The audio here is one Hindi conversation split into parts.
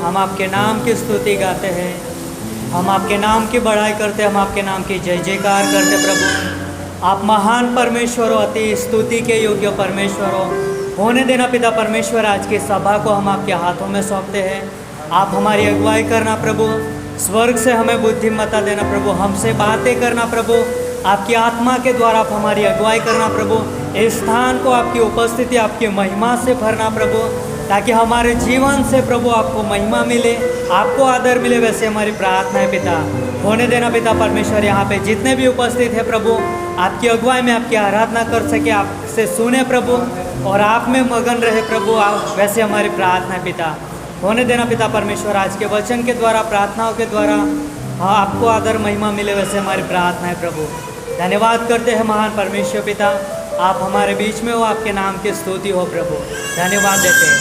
हम आपके नाम की स्तुति गाते हैं, हम आपके नाम की बढ़ाई करते, हम आपके नाम की जय जयकार करते। प्रभु आप महान परमेश्वर हो, अति स्तुति के योग्य परमेश्वर हो। होने देना पिता परमेश्वर, आज की सभा को हम आपके हाथों में सौंपते हैं। आप हमारी अगुवाई करना प्रभु, स्वर्ग से हमें बुद्धिमत्ता देना प्रभु, हमसे बातें करना प्रभु, आपकी आत्मा के द्वारा आप हमारी अगुवाई करना प्रभु। इस स्थान को आपकी उपस्थिति, आपकी महिमा से भरना प्रभु, ताकि हमारे जीवन से प्रभु आपको महिमा मिले, आपको आदर मिले। वैसे हमारी प्रार्थना है पिता। होने देना पिता परमेश्वर, यहाँ पे जितने भी उपस्थित हैं प्रभु, आपकी अगुवाई में आपकी आराधना कर सके, आपसे सुने प्रभु और आप में मगन रहे प्रभु। आप वैसे हमारी प्रार्थना है पिता। होने देना पिता परमेश्वर, आज के वचन के द्वारा, प्रार्थनाओं के द्वारा आपको आदर महिमा मिले, वैसे हमारी प्रार्थना है प्रभु। धन्यवाद करते हैं महान परमेश्वर पिता, आप हमारे बीच में हो, आपके नाम की स्तुति हो प्रभु। धन्यवाद देते हैं,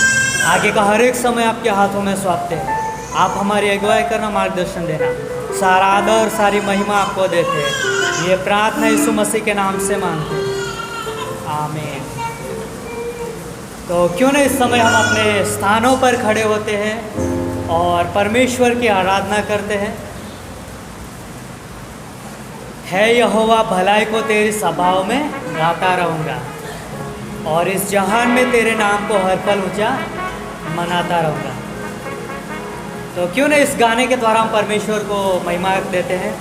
आगे का हर एक समय आपके हाथों में सौंपते हैं। आप हमारी अगुवाई करना, मार्गदर्शन देना, सारा आदर सारी महिमा आपको देते हैं। ये प्रार्थना यीशु मसीह के नाम से मांगते हैं, आमीन। तो क्यों न इस समय हम अपने स्थानों पर खड़े होते हैं और परमेश्वर की आराधना करते हैं। है यहोवा भलाई को तेरी सभाओं में गाता रहूँगा, और इस जहान में तेरे नाम को हर पल ऊंचा मनाता रहूँगा। तो क्यों न इस गाने के द्वारा हम परमेश्वर को महिमा देते हैं।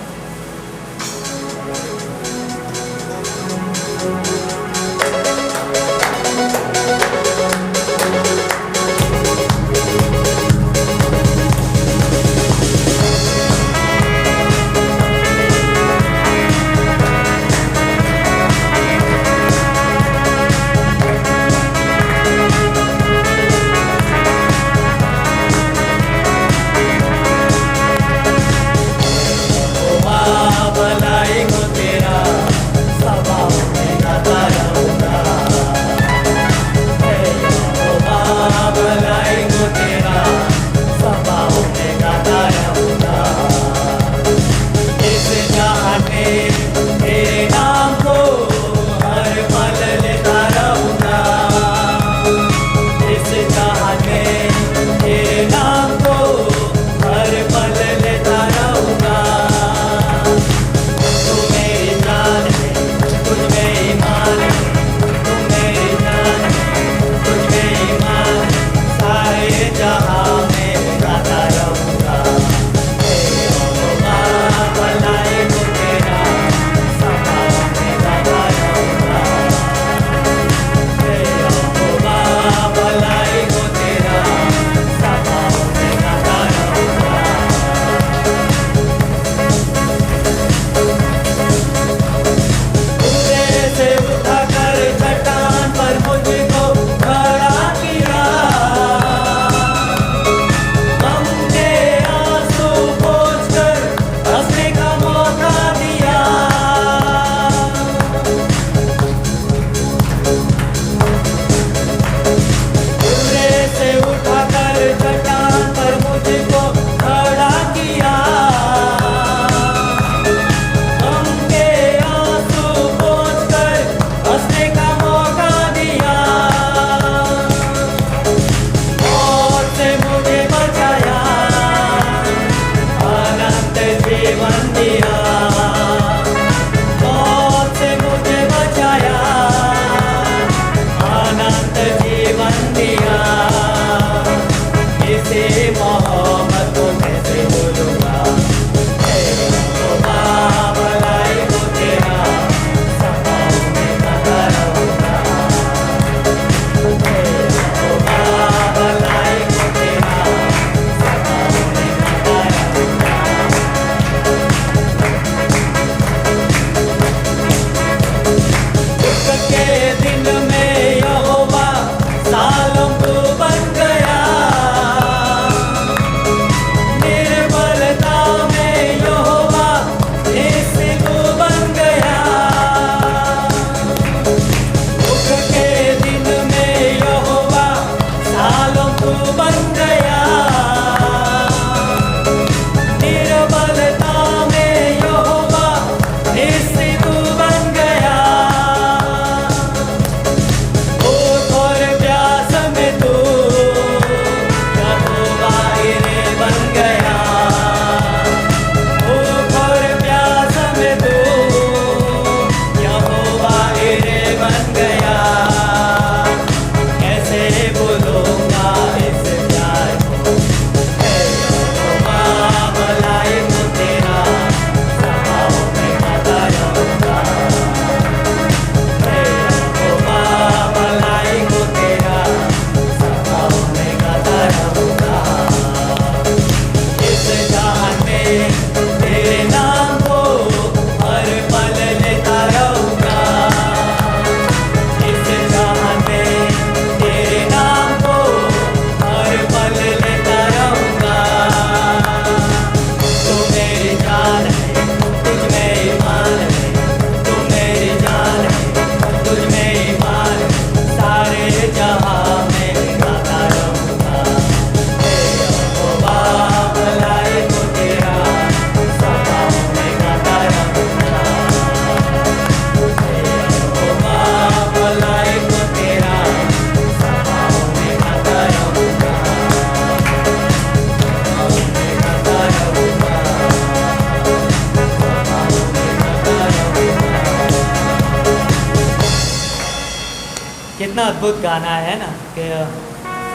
कितना अद्भुत गाना है ना कि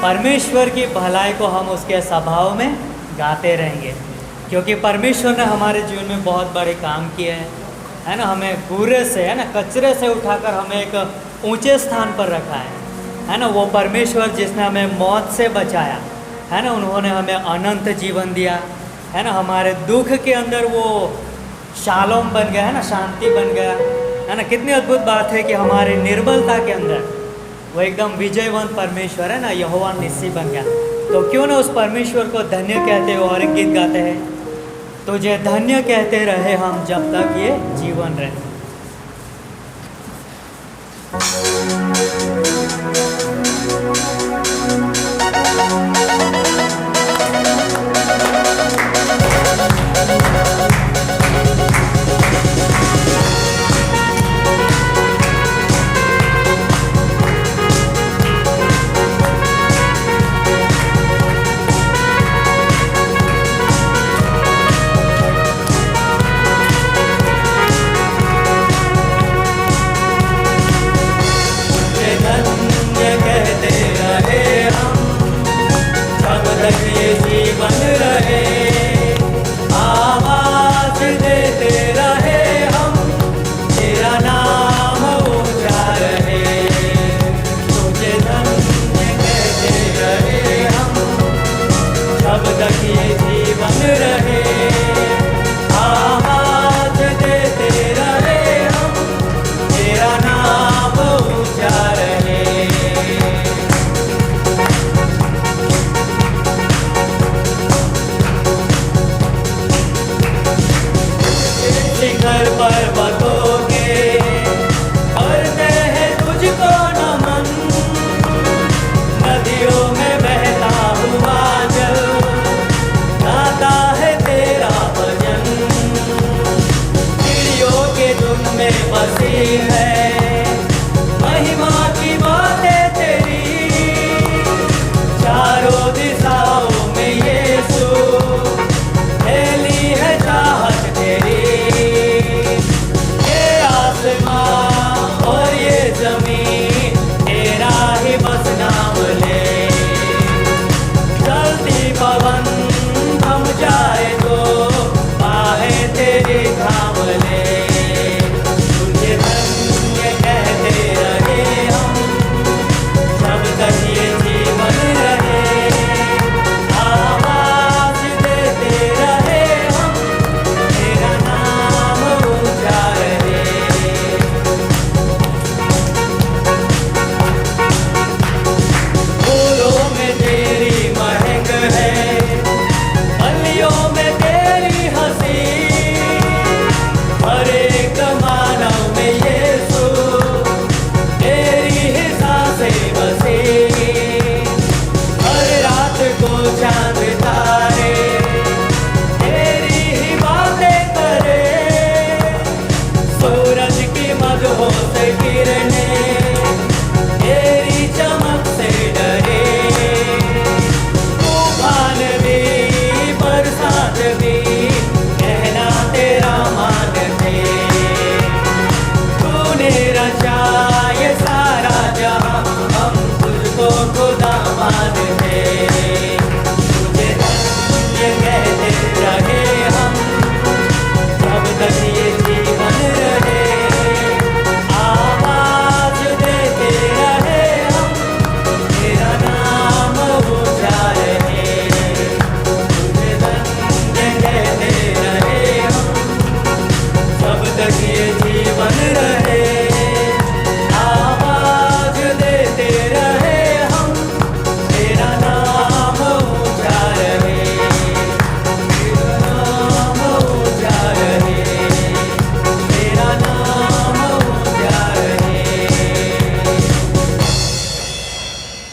परमेश्वर की भलाई को हम उसके स्वभाव में गाते रहेंगे, क्योंकि परमेश्वर ने हमारे जीवन में बहुत बड़े काम किए हैं, है ना। हमें बुरे से, है ना, कचरे से उठाकर हमें एक ऊंचे स्थान पर रखा है ना। वो परमेश्वर जिसने हमें मौत से बचाया, है ना, उन्होंने हमें अनंत जीवन दिया, है ना। हमारे दुख के अंदर वो शालोम बन गया, है ना, शांति बन गया, है ना। कितनी अद्भुत बात है कि हमारे निर्बलता के अंदर वो एकदम विजयवंत परमेश्वर, है ना, यहोवा निस्सी बन गया। तो क्यों ना उस परमेश्वर को धन्य कहते हो और एक गीत गाते हैं, तुझे धन्य कहते रहे हम जब तक ये जीवन रहे।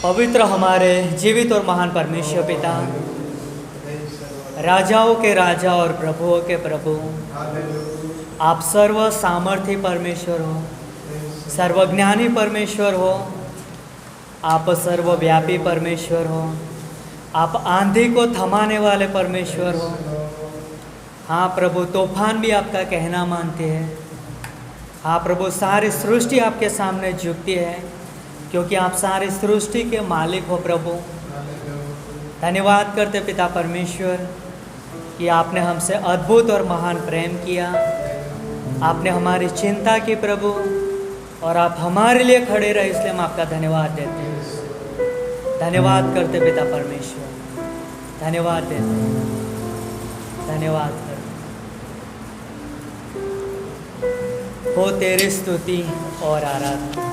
पवित्र हमारे जीवित और महान परमेश्वर पिता, राजाओं के राजा और प्रभुओं के प्रभु, आप सर्व सामर्थी परमेश्वर हो, सर्वज्ञानी परमेश्वर हो, आप सर्वव्यापी परमेश्वर हो, आप आंधी को थमाने वाले परमेश्वर हो। हाँ प्रभु, तूफान भी आपका कहना मानते हैं। हाँ प्रभु, सारी सृष्टि आपके सामने झुकती है। क्योंकि आप सारे सृष्टि के मालिक हो प्रभु। धन्यवाद करते पिता परमेश्वर कि आपने हमसे अद्भुत और महान प्रेम किया, आपने हमारी चिंता की प्रभु, और आप हमारे लिए खड़े रहे, इसलिए हम आपका धन्यवाद देते हैं। धन्यवाद करते पिता परमेश्वर, धन्यवाद देते हैं, धन्यवाद करते हो तेरी स्तुति और आराधना।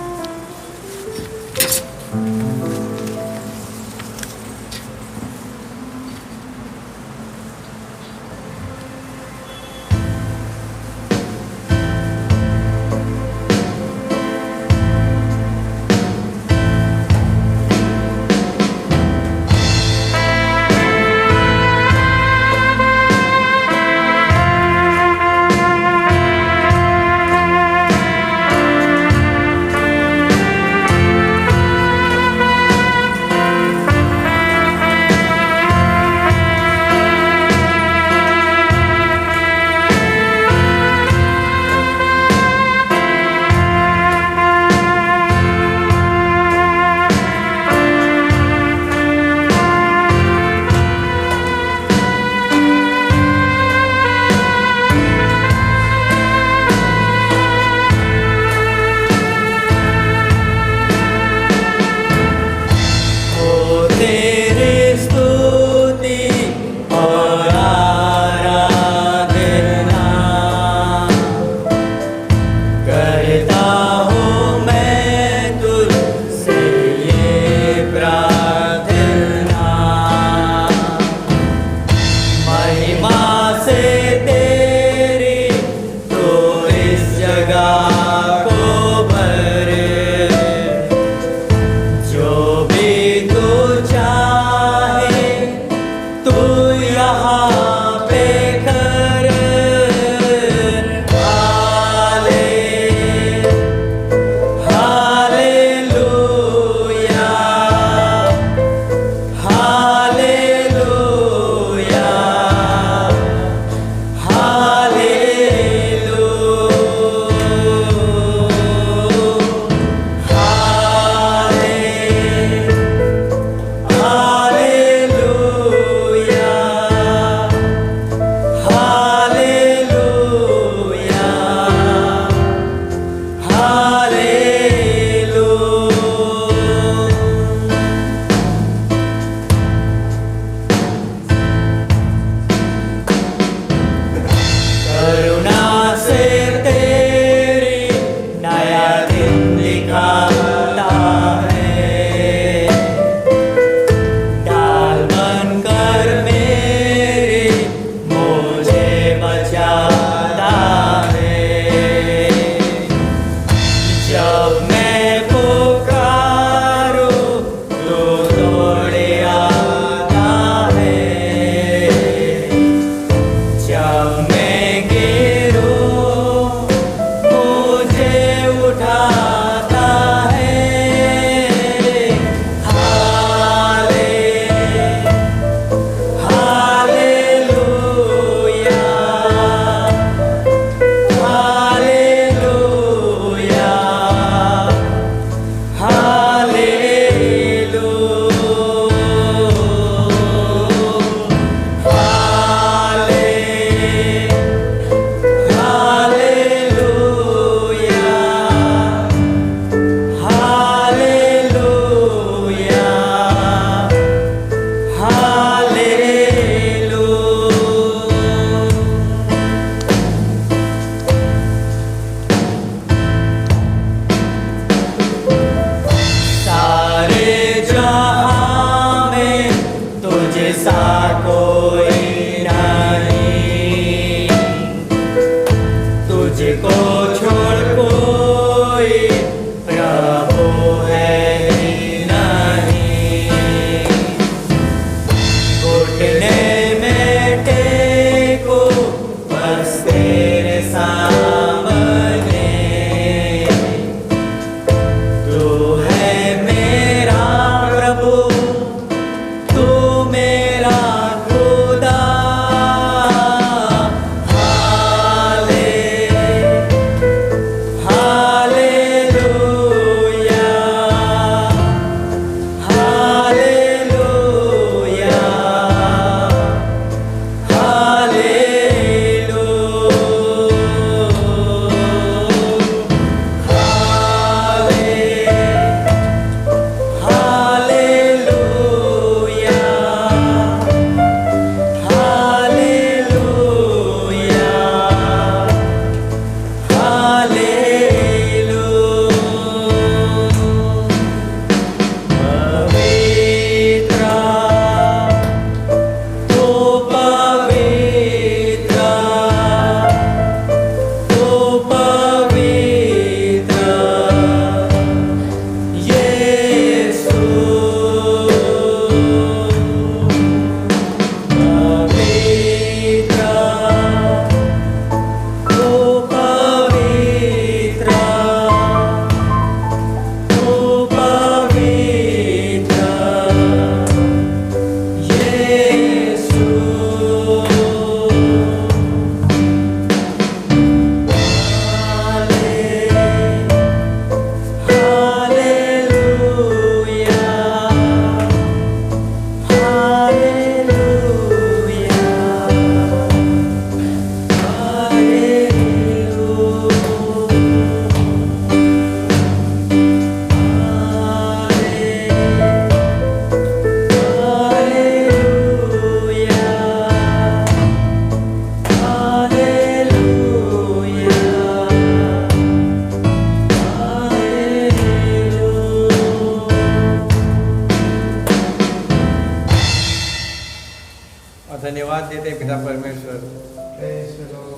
और धन्यवाद देते हैं पिता परमेश्वर,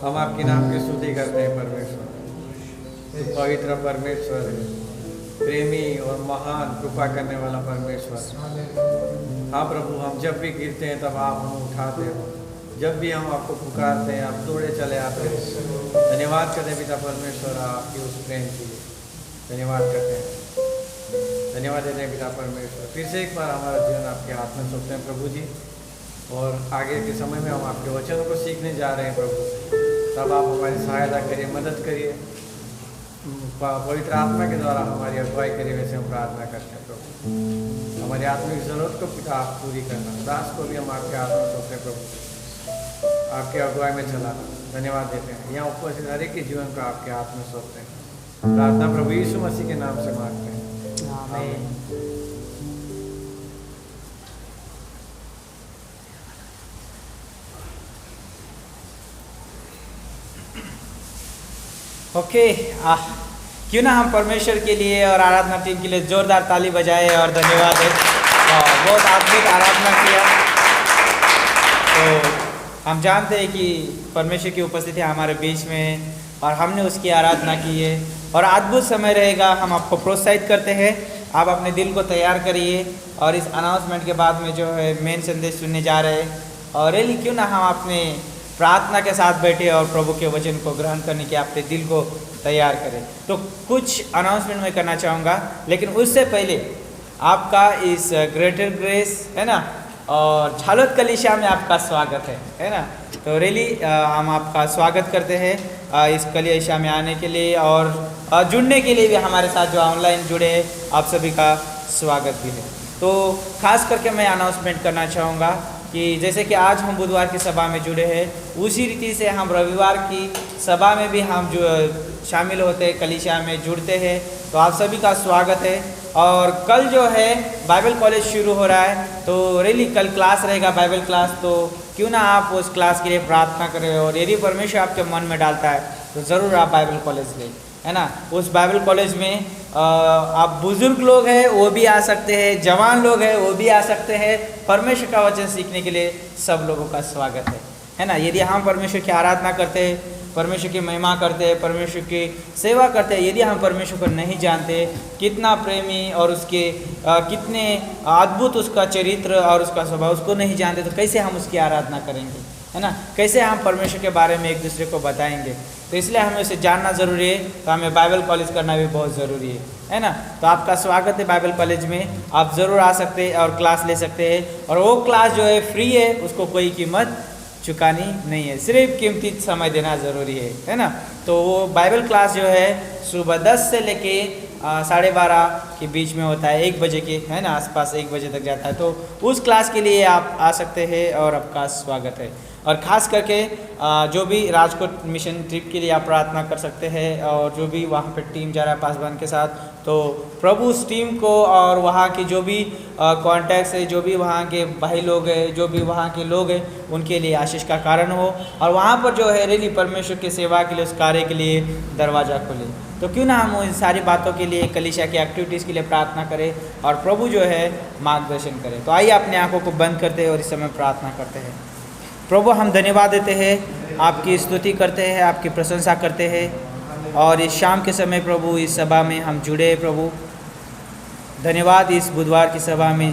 हम आपके नाम की स्तुति करते हैं परमेश्वर। पवित्र परमेश्वर, प्रेमी और महान कृपा करने वाला परमेश्वर। हाँ प्रभु, हम जब भी गिरते हैं तब आप हम उठाते हो, जब भी हम आपको पुकारते हैं आप दौड़े चले आते हो। धन्यवाद करते हैं पिता परमेश्वर आपकी उस प्रेम के लिए, धन्यवाद करते हैं, धन्यवाद देते हैं पिता परमेश्वर। फिर से एक बार हमारा जीवन आपके हाथ में सौंपते हैं प्रभु जी, और आगे के समय में हम आपके वचनों को सीखने जा रहे हैं प्रभु। तब आप हमारी सहायता करिए, मदद करिए, पवित्र आत्मा के द्वारा हमारी अगुवाई करिए, वैसे हम प्रार्थना करते हैं प्रभु। हमारी आत्मिक जरूरत को पिता आप पूरी करना, दास को भी हम आपके हाथ में सौंपते हैं प्रभु, आपके अगुवाई में चलाना। धन्यवाद देते हैं, यहाँ उपस्थित हर एक के जीवन को आपके हाथ में सौंपते हैं। प्रार्थना प्रभु यीशु मसीह के नाम से मांगते हैं, आमीन। ओके, क्यों ना हम परमेश्वर के लिए और आराधना टीम के लिए जोरदार ताली बजाए और धन्यवाद है। बहुत अद्भुत आराधना किया। तो हम जानते हैं कि परमेश्वर की उपस्थिति हमारे बीच में है और हमने उसकी आराधना की है और अद्भुत समय रहेगा। हम आपको प्रोत्साहित करते हैं, आप अपने दिल को तैयार करिए और इस अनाउंसमेंट के बाद में जो है मेन संदेश सुनने जा रहे हैं। और रियली क्यों ना हम अपने प्रार्थना के साथ बैठे और प्रभु के वचन को ग्रहण करने के अपने दिल को तैयार करें। तो कुछ अनाउंसमेंट मैं करना चाहूँगा, लेकिन उससे पहले आपका इस ग्रेटर ग्रेस है ना और झालोद कलीसिया में आपका स्वागत है ना। तो रियली हम आपका स्वागत करते हैं इस कलीसिया में आने के लिए और जुड़ने के लिए भी हमारे साथ जो ऑनलाइन जुड़े हैं आप सभी का स्वागत भी है। तो खास करके मैं अनाउंसमेंट करना चाहूँगा कि जैसे कि आज हम बुधवार की सभा में जुड़े हैं, उसी रीति से हम रविवार की सभा में भी हम जो शामिल होते हैं, कलीसिया में जुड़ते हैं। तो आप सभी का स्वागत है। और कल जो है बाइबल कॉलेज शुरू हो रहा है, तो रियली कल क्लास रहेगा बाइबल क्लास। तो क्यों ना आप उस क्लास के लिए प्रार्थना करें और यदि परमेश्वर आपके मन में डालता है तो ज़रूर आप बाइबल कॉलेज लें, है ना। उस बाइबल कॉलेज में आप बुजुर्ग लोग हैं वो भी आ सकते हैं, जवान लोग हैं वो भी आ सकते हैं। परमेश्वर का वचन सीखने के लिए सब लोगों का स्वागत है ना। यदि हम परमेश्वर की आराधना करते हैं, परमेश्वर की महिमा करते हैं, परमेश्वर की सेवा करते हैं, यदि हम परमेश्वर को नहीं जानते कितना प्रेमी और उसके कितने अद्भुत उसका चरित्र और उसका स्वभाव उसको नहीं जानते, तो कैसे हम उसकी आराधना करेंगे, है ना। कैसे हम परमेश्वर के बारे में एक दूसरे को बताएंगे। तो इसलिए हमें उसे जानना ज़रूरी है। तो हमें बाइबल कॉलेज करना भी बहुत ज़रूरी है ना। तो आपका स्वागत है बाइबल कॉलेज में, आप ज़रूर आ सकते हैं और क्लास ले सकते हैं। और वो क्लास जो है फ्री है, उसको कोई कीमत चुकानी नहीं है, सिर्फ कीमती समय देना ज़रूरी है ना। तो वो बाइबल क्लास जो है सुबह 10 से लेके 12:30 के बीच में होता है, 1 बजे के है ना आसपास 1 बजे तक जाता है। तो उस क्लास के लिए आप आ सकते हैं और आपका स्वागत है। और ख़ास करके जो भी राजकोट मिशन ट्रिप के लिए आप प्रार्थना कर सकते हैं और जो भी वहाँ पे टीम जा रहा है पासवान के साथ, तो प्रभु उस टीम को और वहाँ की जो भी कॉन्टैक्ट्स है, जो भी वहाँ के भाई लोग हैं, जो भी वहाँ के लोग हैं, उनके लिए आशीष का कारण हो और वहाँ पर जो है रियली परमेश्वर की सेवा के लिए, उस कार्य के लिए दरवाज़ा खोले। तो क्यों ना हम उन सारी बातों के लिए, कलीसिया की एक्टिविटीज़ के लिए प्रार्थना करें और प्रभु जो है मार्गदर्शन करें। तो आइए अपने आँखों को बंद करते हैं और इस समय प्रार्थना करते हैं। प्रभु हम धन्यवाद देते हैं, आपकी स्तुति करते हैं, आपकी प्रशंसा करते हैं और इस शाम के समय प्रभु इस सभा में हम जुड़े प्रभु। धन्यवाद इस बुधवार की सभा में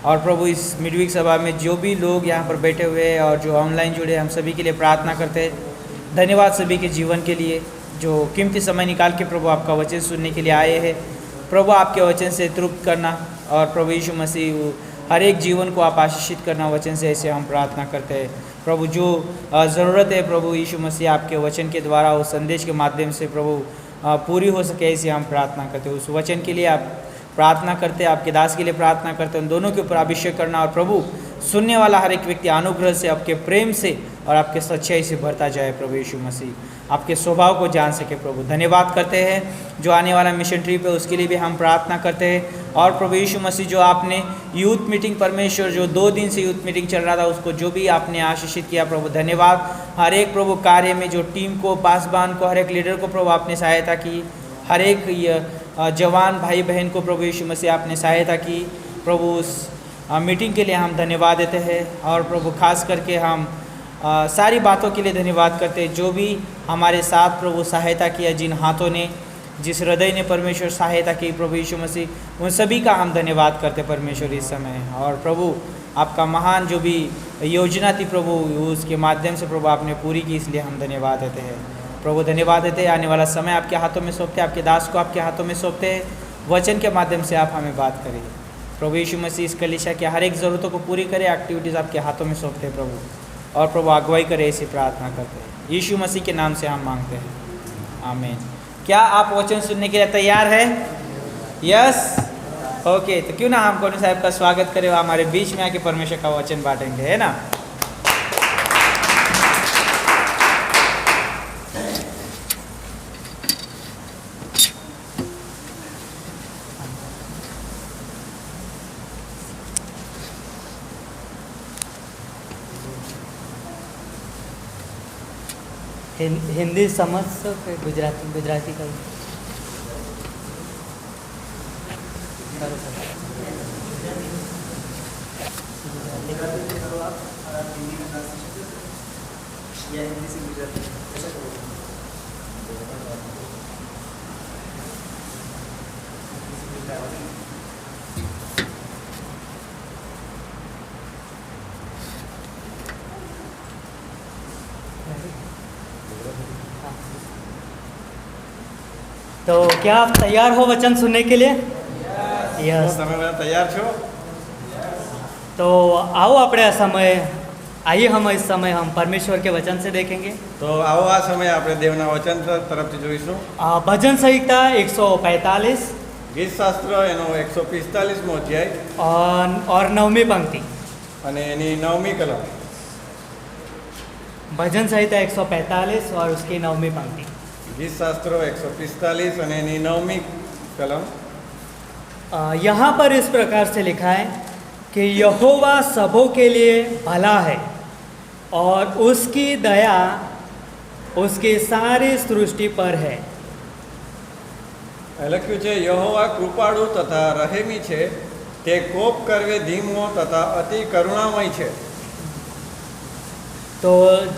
और प्रभु इस मिडवीक सभा में जो भी लोग यहाँ पर बैठे हुए हैं और जो ऑनलाइन जुड़े, हम सभी के लिए प्रार्थना करते हैं। धन्यवाद सभी के जीवन के लिए जो कीमती समय निकाल के प्रभु आपका वचन सुनने के लिए आए हैं। प्रभु आपके वचन से तृप्त करना और प्रभु यीशु मसीह हर एक जीवन को आप आशीषित करना वचन से, ऐसे हम प्रार्थना करते हैं। प्रभु जो ज़रूरत है प्रभु यीशु मसीह आपके वचन के द्वारा, उस संदेश के माध्यम से प्रभु पूरी हो सके, ऐसे हम प्रार्थना करते हैं। उस वचन के लिए आप प्रार्थना करते हैं, आपके दास के लिए प्रार्थना करते हैं, उन दोनों के ऊपर अभिषेक करना और प्रभु सुनने वाला हर एक व्यक्ति अनुग्रह से, आपके प्रेम से और आपके सच्चाई से भरता जाए। प्रभु यीशु मसीह आपके स्वभाव को जान सके। प्रभु धन्यवाद करते हैं जो आने वाला मिशन ट्रिप है उसके लिए भी हम प्रार्थना करते हैं। और प्रभु यीशु मसीह जो आपने यूथ मीटिंग, परमेश्वर जो 2 दिन से यूथ मीटिंग चल रहा था, उसको जो भी आपने आशीषित किया प्रभु धन्यवाद। हर एक प्रभु कार्य में जो टीम को, पासबान को, हर एक लीडर को प्रभु आपने सहायता की, हर एक जवान भाई बहन को प्रभु यीशु मसीह आपने सहायता की। प्रभु उस मीटिंग के लिए हम धन्यवाद देते हैं। और प्रभु खास करके हम सारी बातों के लिए धन्यवाद करते हैं, जो भी हमारे साथ प्रभु सहायता किया, जिन हाथों ने, जिस हृदय ने परमेश्वर सहायता की प्रभु यीशु मसीह, उन सभी का हम धन्यवाद करते परमेश्वर इस समय। और प्रभु आपका महान जो भी योजना थी प्रभु, उसके माध्यम से प्रभु आपने पूरी की, इसलिए हम धन्यवाद देते हैं। प्रभु धन्यवाद देते हैं, आने वाला समय आपके हाथों में सौंपते हैं, आपके दास को आपके हाथों में सौंपते हैं। वचन के माध्यम से आप हमें बात करिए प्रभु यीशु मसीह। इस कलीसिया की हर एक ज़रूरतों को पूरी करे, एक्टिविटीज़ आपके हाथों में सौंपते हैं प्रभु, और प्रभु अगुवाई करे, ऐसी प्रार्थना करते हैं यीशु मसीह के नाम से हम मांगते हैं, आमीन। क्या आप वचन सुनने के लिए तैयार हैं? Yes, okay. तो क्यों ना हम कोनी साहब का स्वागत करें, हमारे बीच में आके परमेश्वर का वचन बांटेंगे, है ना। हिंदी समझ सकते, गुजराती का तो क्या आप तैयार हो वचन सुनने के लिए? यस। તમે બધા તૈયાર છો? तो आओ अपने समय, आइए हम इस समय हम परमेश्वर के वचन से देखेंगे। તો આવો આ સમયે આપણે દેવના વચન તરફથી જોઈશું। भजन संहिता 145 ગીત શાસ્ત્ર એનો 145મો અધ્યાય और 9वीं पंक्ति। અને એની 9મી કલમ। भजन संहिता 145 और उसकी 9वीं पंक्ति। ગીત શાસ્ત્રો 145 અને એની 9મી કલમ। यहाँ पर इस प्रकार से लिखा है कि यहोवा सबों के लिए भला है और उसकी दया उसकी सारी सृष्टि पर है। લખ્યું છે યહોવા કૃપાળુ તથા રહેમી છે, તે કોપ કરવે ધીમો તથા અતિ કરુણામય છે। तो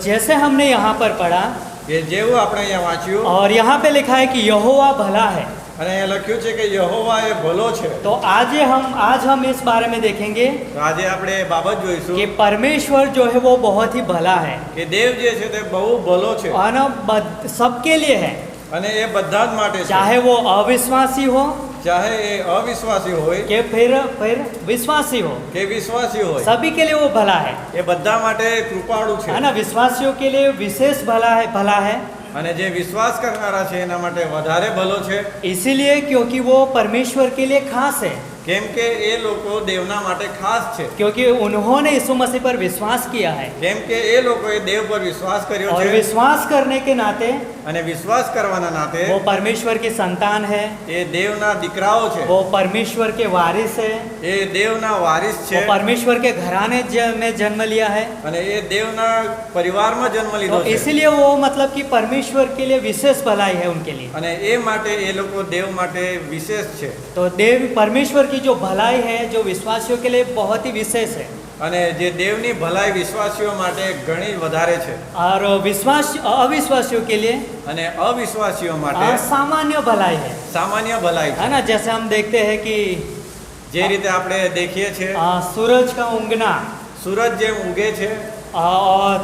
जैसे हमने यहाँ पर पढ़ा કે જેવું આપણે અહીંયા વાંચ્યું, और यहाँ पे लिखा है कि यहोवा भला है, અને અહીંયા લખ્યું છે કે યહોવા એ ભલો છે। तो आज हम इस बारे में देखेंगे તો આજે આપણે એ બાબત જોઈશું कि परमेश्वर जो है वो बहुत ही भला है કે દેવ જે છે તે બહુ ભલો છે, और ना सबके लिए है, અને એ બધા જ માટે છે। चाहे वो अविश्वासी हो ચાહે એ અવિશ્વાસી હોય कि फिर विश्वासी हो, કે વિશ્વાસી હોય, सभी के लिए वो भला है, એ બધા માટે કૃપાળુ છે। है ना। विश्वासियों के लिए विशेष भला है અને જે વિશ્વાસ કરનારા છે એના માટે વધારે ભલો છે, इसीलिए क्योंकि वो परमेश्वर के लिए खास है, કેમ કે એ લોકો દેવના માટે ખાસ છે, क्योंकि उन्होंने यीशु मसीह पर विश्वास किया है, કેમ કે એ લોકોએ દેવ પર વિશ્વાસ કર્યો और છે, विश्वास करने के नाते અને વિશ્વાસ કરવાના નાતે वो परमेश्वर की संतान है, એ દેવના દીકરાઓ છે, वो परमेश्वर के वारिस है, એ દેવના વારિસ वो છે, परमेश्वर के घराने में जन्म लिया है। અને એ દેવના પરિવારમાં જન્મ લીધો तो છે, इसलिए वो मतलब कि परमेश्वर के लिए विशेष भलाई है उनके लिए। અને એ માટે એ લોકો દેવ માટે વિશેષ છે। तो देव परमेश्वर की जो भलाई है जो विश्वासियों के लिए बहुत ही विशेष है, અને જે દેવની ભલાઈ વિશ્વાસીઓ માટે ઘણી વધારે છે, और अविश्वासियों के लिए અને અવિશ્વાસીઓ માટે सामान्य भलाई है, સામાન્ય ભલાઈ છે। है ना। जैसे हम देखते हैं कि જે રીતે આપણે देखીએ છીએ सूरज का उगना સૂરજ જેમ ઉગે છે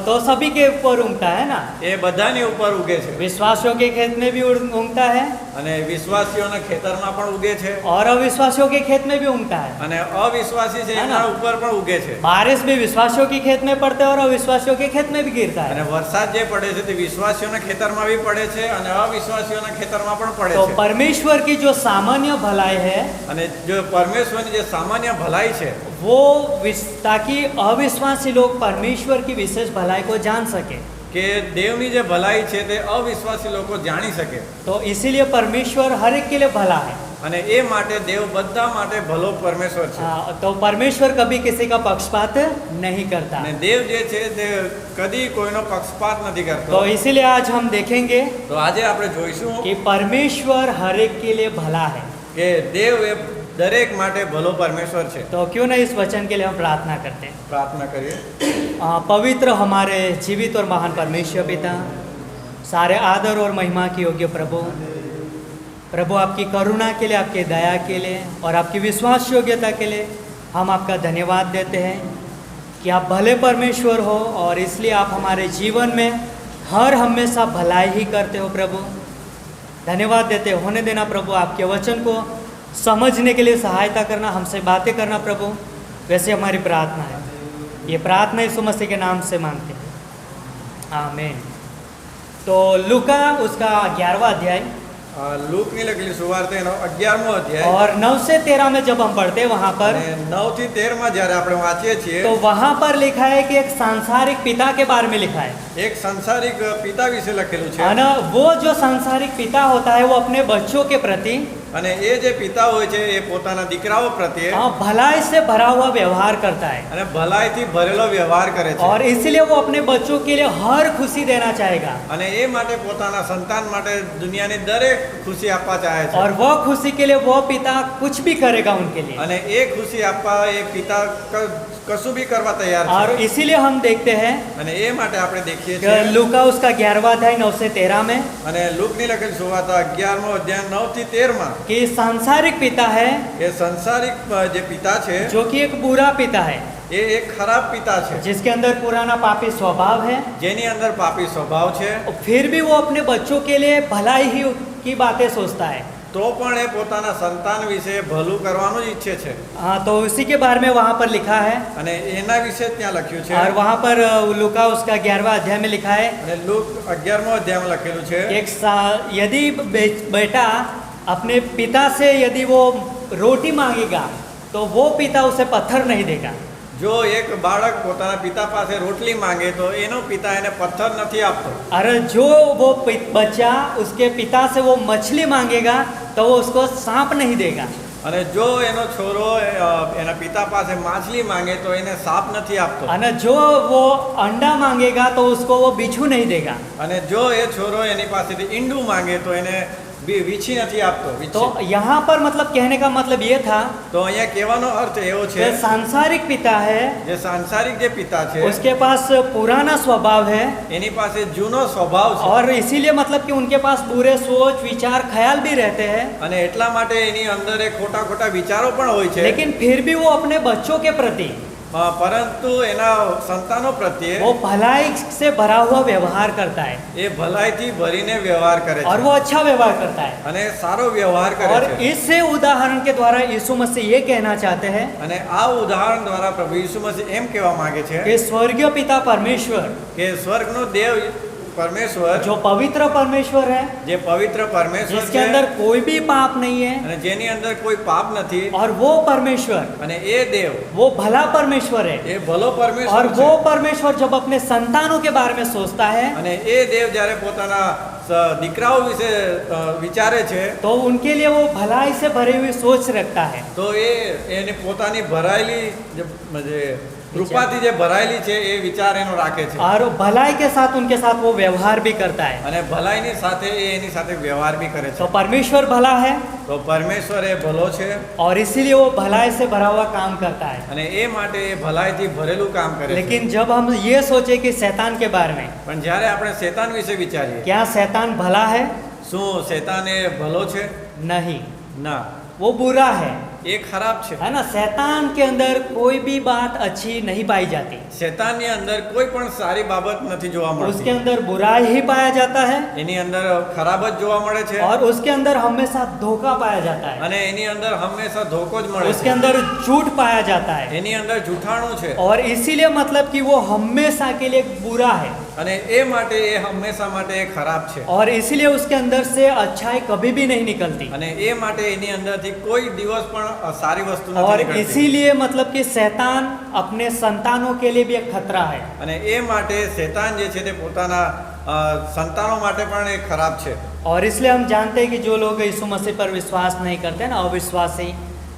तो सभी के ऊपर उगता है ना, એ બધાની ઉપર ઉગે છે, विश्वासियों के खेत में भी उगता है અને વિશ્વાસીઓના ખેતરમાં પણ ઉગે છે, और अविश्वासियों के खेत में भी उगता है। અને અવિશ્વાસી છે है એના ना? ઉપર પણ ઉગે છે, बारिश भी विश्वासियों के खेत में पड़ते है और अविश्वासियों के खेत में भी गिरता અને है। વરસાદ જે પડે છે તે વિશ્વાસીઓના ખેતરમાં બી પડે છે અને અવિશ્વાસીઓના ખેતરમાં પણ પડે तो છે। परमेश्वर की जो सामान्य भलाई है અને જો પરમેશ્વરની જે સામાન્ય ભલાઈ છે वो ताकि अविश्वासी लोग परमेश्वर की विशेष भलाई को जान सके, કે દેવની જે ભલાઈ છે તે અવિશ્વાસી લોકો જાણી શકે, तो इसीलिए परमेश्वर हर एक के लिए भला है। અને એ માટે દેવ બધા માટે ભલો પરમેશ્વર છે। तो परमेश्वर कभी किसी का पक्षपात नहीं करता। અને દેવ જે છે તે કદી કોઈનો પક્ષપાત નથી કરતો। तो इसीलिए आज हम देखेंगे તો આજે આપણે જોઈશું कि परमेश्वर हर एक के लिए भला है। કે દેવ એ દરેક માટે ભલો પરમેશ્વર છે. तो क्यों नहीं इस वचन के लिए हम प्रार्थना करते हैं. પ્રાર્થના કરીએ. पवित्र हमारे जीवित और महान परमेश्वर पिता, सारे आदर और महिमा की योग्य प्रभु, प्रभु आपकी करुणा के लिए, आपकी दया के लिए और आपकी विश्वास योग्यता के लिए हम आपका धन्यवाद देते हैं कि आप भले परमेश्वर हो और इसलिए आप हमारे जीवन में हर हमेशा भलाई ही करते हो. प्रभु धन्यवाद देते होने देना प्रभु, आपके वचन को समझने के लिए सहायता करना, हमसे बातें करना प्रभु, वैसे हमारी प्रार्थना है. ये प्रार्थना यीशु मसीह के नाम से मांगते हैं, आमीन. तो लूका उसका 11वां अध्याय લૂકની લખેલી સુવાર્તા એનો 11મો અધ્યાય और 9 से 13 में जब हम पढ़ते हैं वहाँ पर, અને 9 થી 13 માં જ્યારે આપણે વાંચીએ છીએ तो वहाँ पर लिखा है कि एक सांसारिक पिता के बारे में लिखा है. એક સંસારિક પિતા વિશે લખેલું છે. है ना. वो जो सांसारिक पिता होता है वो अपने बच्चों के प्रति અને એ જે પિતા હોય છે એ પોતાના દીકરાઓ પ્રત્યે भलाई से भरा हुआ व्यवहार करता है અને ભલાઈથી ભરેલો વ્યવહાર કરે છે. और इसीलिए वो अपने बच्चों के लिए हर खुशी देना चाहेगा. અને એ માટે પોતાના સંતાન માટે દુનિયાની દરેક ખુશી આપવા ચાહે છે. और वह खुशी के लिए वो पिता कुछ भी करेगा उनके लिए. અને એ ખુશી આપવા એ પિતા કશું બી કરવા તૈયાર और છે. इसीलिए हम देखते हैं અને એ માટે આપણે देखીએ कि છીએ लूका उसका 11वां अध्याय 9 से 13 में અને લૂકની લખેલી સુવાર્તા 11મો અધ્યાય 9 થી 13 માં कि सांसारिक पिता है એ સંસારિક જે પિતા છે जो कि एक बुरा पिता है, એ એક ખરાબ પિતા છે जिसके अंदर पुराना पापी स्वभाव है. જેની અંદર પાપી સ્વભાવ છે. फिर भी वो अपने बच्चों के लिए भलाई ही की बातें सोचता है. તો પણ એ પોતાના સંતાન વિશે ભલું કરવાનું જ ઈચ્છે છે. हाँ, तो उसी के बारे में वहाँ पर लिखा है. અને એના વિશે જ ત્યાં લખ્યું છે. और वहाँ पर लूका उसका 11वां अध्याय में लिखा है અને લૂક 11મો અધ્યાયમાં લખેલું છે यदि बेटा अपने पिता से यदि वो रोटी मांगेगा तो वो पिता उसे पत्थर नहीं देगा. જો એક બાળક પોતાના પિતા પાસે રોટલી માંગે તો એનો પિતા એને પથ્થર નથી આપતો. अरे जो वो बच्चा उसके पिता से वो मछली मांगेगा तो वो उसको सांप नहीं देगा. અને જો એનો છોરો એના પિતા પાસે માછલી માંગે તો એને સાપ નથી આપતો. और जो वो अंडा मांगेगा तो उसको वो बिच्छू नहीं देगा. અને જો એ છોરો એની પાસેથી ઈંડું માંગે તો એને વીછી નથી આપતો. तो यहाँ पर मतलब कहने का मतलब ये था તો અહીંયા કહેવાનો અર્થ એવો છે कि सांसारिक पिता है, જે સાંસારિક જે પિતા છે उसके पास पुराना स्वभाव है એની પાસે જૂનો સ્વભાવ છે. और इसीलिए मतलब कि उनके पास बुरे सोच विचार ख्याल भी रहते हैं, અને એટલા માટે એની અંદર એ ખોટા ખોટા વિચારો પણ હોય છે. लेकिन फिर भी वो अपने बच्चों के प्रति પરંતુ એના સંતાનો પ્રત્યે वो भलाई से भरा हुआ व्यवहार करता है એ ભલાઈથી ભરીને વ્યવહાર કરે और છે वो अच्छा व्यवहार करता है. અને સારો વ્યવહાર કરે और છે. इस उदाहरण के द्वारा यीशु मसीह ये कहना चाहते हैं અને આ ઉદાહરણ દ્વારા પ્રભુ યીશુ મસીહ એમ કહેવા માંગે છે कि स्वर्गीय पिता परमेश्वर કે સ્વર્ગનો દેવ પરમેશ્વર जो पवित्र परमेश्वर है, જે પવિત્ર પરમેશ્વર जिसके છે अंदर कोई भी पाप नहीं है, અને જેની અંદર કોઈ પાપ નથી और वो परमेश्वर અને એ દેવ वो भला परमेश्वर है. એ ભલો और પરમેશ્વર वो છે. परमेश्वर जब अपने संतानों के बारे में सोचता है અને એ દેવ જ્યારે પોતાના દીકરાઓ વિશે વિચારે છે तो उनके लिए वो भलाई से भरी हुई सोच रखता है. તો એને પોતાની ભરાયેલી જે કૃપાથી જે ભરાયેલી છે એ વિચાર એનો રાખે છે. और भलाई के साथ उनके साथ वो व्यवहार भी करता है. અને ભલાઈની સાથે એ એની સાથે વ્યવહાર બી કરે तो છે. परमेश्वर भला है તો પરમેશ્વર એ ભલો છે और इसीलिए वो भलाई से भरा हुआ काम करता है. અને એ માટે એ ભલાઈથી ભરેલું કામ કરે છે. लेकिन जब हम ये सोचे कि शैतान के बारे में, પણ જ્યારે આપણે શેતાન વિશે વિચારીએ, क्या शैतान भला है? શું શેતાન એ ભલો છે? नहीं, ના, वो बुरा है. એ ખરાબ છે. है ना. शैतान के अंदर कोई भी बात अच्छी नहीं पाई जाती, શેતાનની અંદર કોઈ પણ સારી બાબત નથી જોવા उसके મળતી. अंदर बुराई ही पाया जाता है એની અંદર ખરાબ જ જોવા મળે છે और उसके अंदर हमेशा धोखा पाया जाता है, અને એની અંદર હંમેશા ધોકો જ મળે उसके છે. अंदर झूठ पाया जाता है. એની અંદર જૂઠાણું છે और इसीलिए मतलब कि वो हमेशा के लिए बुरा है અને એ માટે એ હંમેશા માટે એ ખરાબ છે. और इसीलिए उसके अंदर से अच्छाई कभी भी नहीं निकलती. અને એ માટે એની અંદરથી કોઈ દિવસ પણ સારી વસ્તુ और નથી નીકળતી. इसीलिए मतलब कि शैतान अपने संतानों के लिए भी एक खतरा है. અને એ માટે શેતાન જે છે તે પોતાના સંતાનો માટે પણ એ ખરાબ છે. और इसलिए हम जानते हैं कि जो लोग यीशु मसीह पर विश्वास नहीं करते ना, अविश्वासी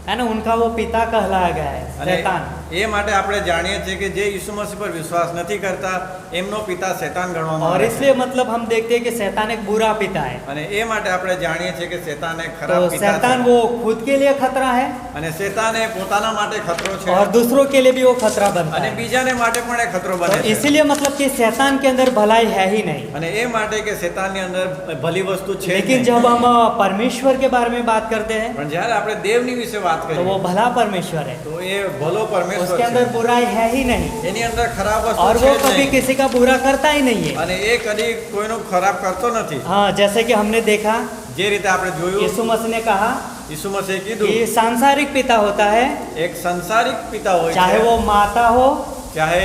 है ना, उनका वो पिता कहलाया गया है અને शैतान. એ માટે આપણે જાણીએ છીએ કે જે યીશુ મસીહ પર વિશ્વાસ નથી કરતા એમનો પિતા શૈતાન ગણવામાં और આવે છે. इसलिए मतलब हम देखते हैं कि शैतान एक बुरा पिता है। અને એ માટે આપણે જાણીએ છીએ કે શૈતાન એક तो ખરાબ પિતા शैतान છે. वो खुद के लिए खतरा है અને શૈતાન એ પોતાના માટે ખતરો છે और दूसरों के लिए भी वो खतरा बनता અને है। બીજાને માટે પણ એ ખતરો तो બને છે. इसीलिए मतलब कि शैतान के अंदर भलाई है ही नहीं। અને એ માટે કે શૈતાનની અંદર ભલી વસ્તુ છે જ लेकिन નહીં. जब हम परमेश्वर के बारे में बात करते हैं પણ જ્યારે આપણે દેવની વિશે વાત तो वो કરીએ भला परमेश्वर है, તો એ ભલો પરમેશ્વર उसके अंदर છે. बुराई है ही नहीं એની અંદર ખરાબ और વસ્તુ वो છે જ कभी નહીં. किसी का बुरा करता ही नहीं है। અને એ કદી કોઈનું ખરાબ કરતો નથી. हाँ, जैसे कि हमने देखा જે રીતે આપણે જોયું यीशु मसीह ने कहा યીશુ મસીહે कि કીધું सांसारिक पिता होता है, એક સંસારિક પિતા હોય चाहे છે, वो माता हो, ચાહે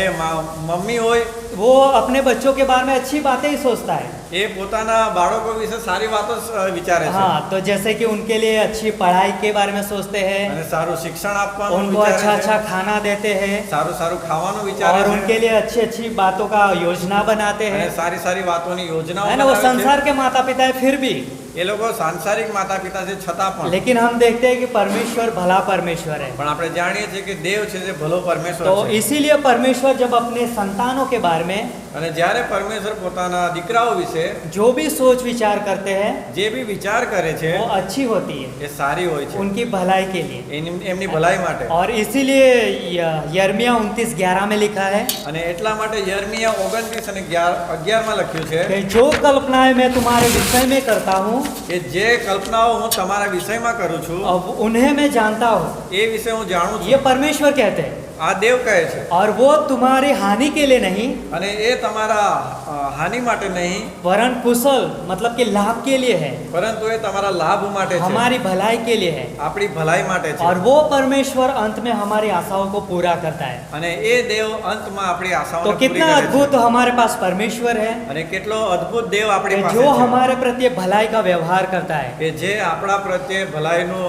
મમ્મી હોય, वो अपने बच्चों के बारे में अच्छी बातें ही सोचता है। એ પોતાના બાળકો વિશે સારી વાતો વિચારે છે हाँ, तो जैसे कि उनके लिए अच्छी पढ़ाई के बारे में सोचते हैं, અને સારું શિક્ષણ આપવાનું उनको अच्छा વિચારે अच्छा છે, खाना देते हैं સારું સારું ખાવાનું વિચારે और છે उनके लिए अच्छी अच्छी बातों का योजना बनाते અને हैं, સારી સારી વાતોની યોજનાઓ है ना। वो બનાવે છે. संसार के माता पिता है फिर भी, એ લોકો સાંસારિક માતા પિતા છે છતાં પણ लेकिन हम देखते हैं कि परमेश्वर भला परमेश्वर है। પણ આપણે જાણીએ છીએ કે દેવ છે જે ભલો પરમેશ્વર तो છે. इसीलिए परमेश्वर जब अपने संतानों के बारे में અને જ્યારે પરમેશ્વર પોતાના દીકરાઓ વિશે जो भी सोच विचार करते हैं જે બી વિચાર કરે છે वो अच्छी होती है એ સારી હોય છે उनकी भलाई के लिए। એમની ભલાઈ માટે. और इसीलिए यिर्मयाह 29:11 में लिखा है અને એટલા માટે યર્મિયા 29 અને 11 માં લખ્યું છે कि जो कल्पनाएं मैं तुम्हारे विषय में करता हूँ કે જે કલ્પનાઓ હું તમારા વિષયમાં કરું છું अब उन्हें मैं जानता हूँ। એ વિશે હું જાણું ये છું. परमेश्वर कहते हैं આ દેવ કહે છે. और वो तुम्हारी हानि के लिए नहीं અને એ તમારા હાનિ માટે નહીં वरन कुशल मतलब कि लाभ के लिए है, પરંતુ એ તમારા લાભ માટે છે, हमारी भलाई के लिए है। આપણી ભલાઈ માટે છે. और वो परमेश्वर अंत में हमारी आशाओं को पूरा करता है। અને એ દેવ અંતમાં આપણી तो આશાઓને પૂરી कितना કરે છે. अद्भुत हमारे पास परमेश्वर है અને કેટલો અદ્ભુત દેવ આપણી कि પાસે जो છે हमारे प्रति भलाई का व्यवहार करता है। કે જે આપણા પ્રત્યે ભલાઈનો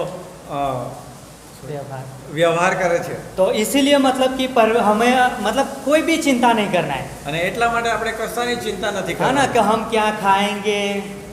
व्यवहार વ્યવહાર કરે છે. तो इसीलिए मतलब कि हमें मतलब कोई भी चिंता नहीं करना है, અને એટલા માટે આપણે કશાની ચિંતા નથી है ना, કરવાની कि हम क्या खाएंगे,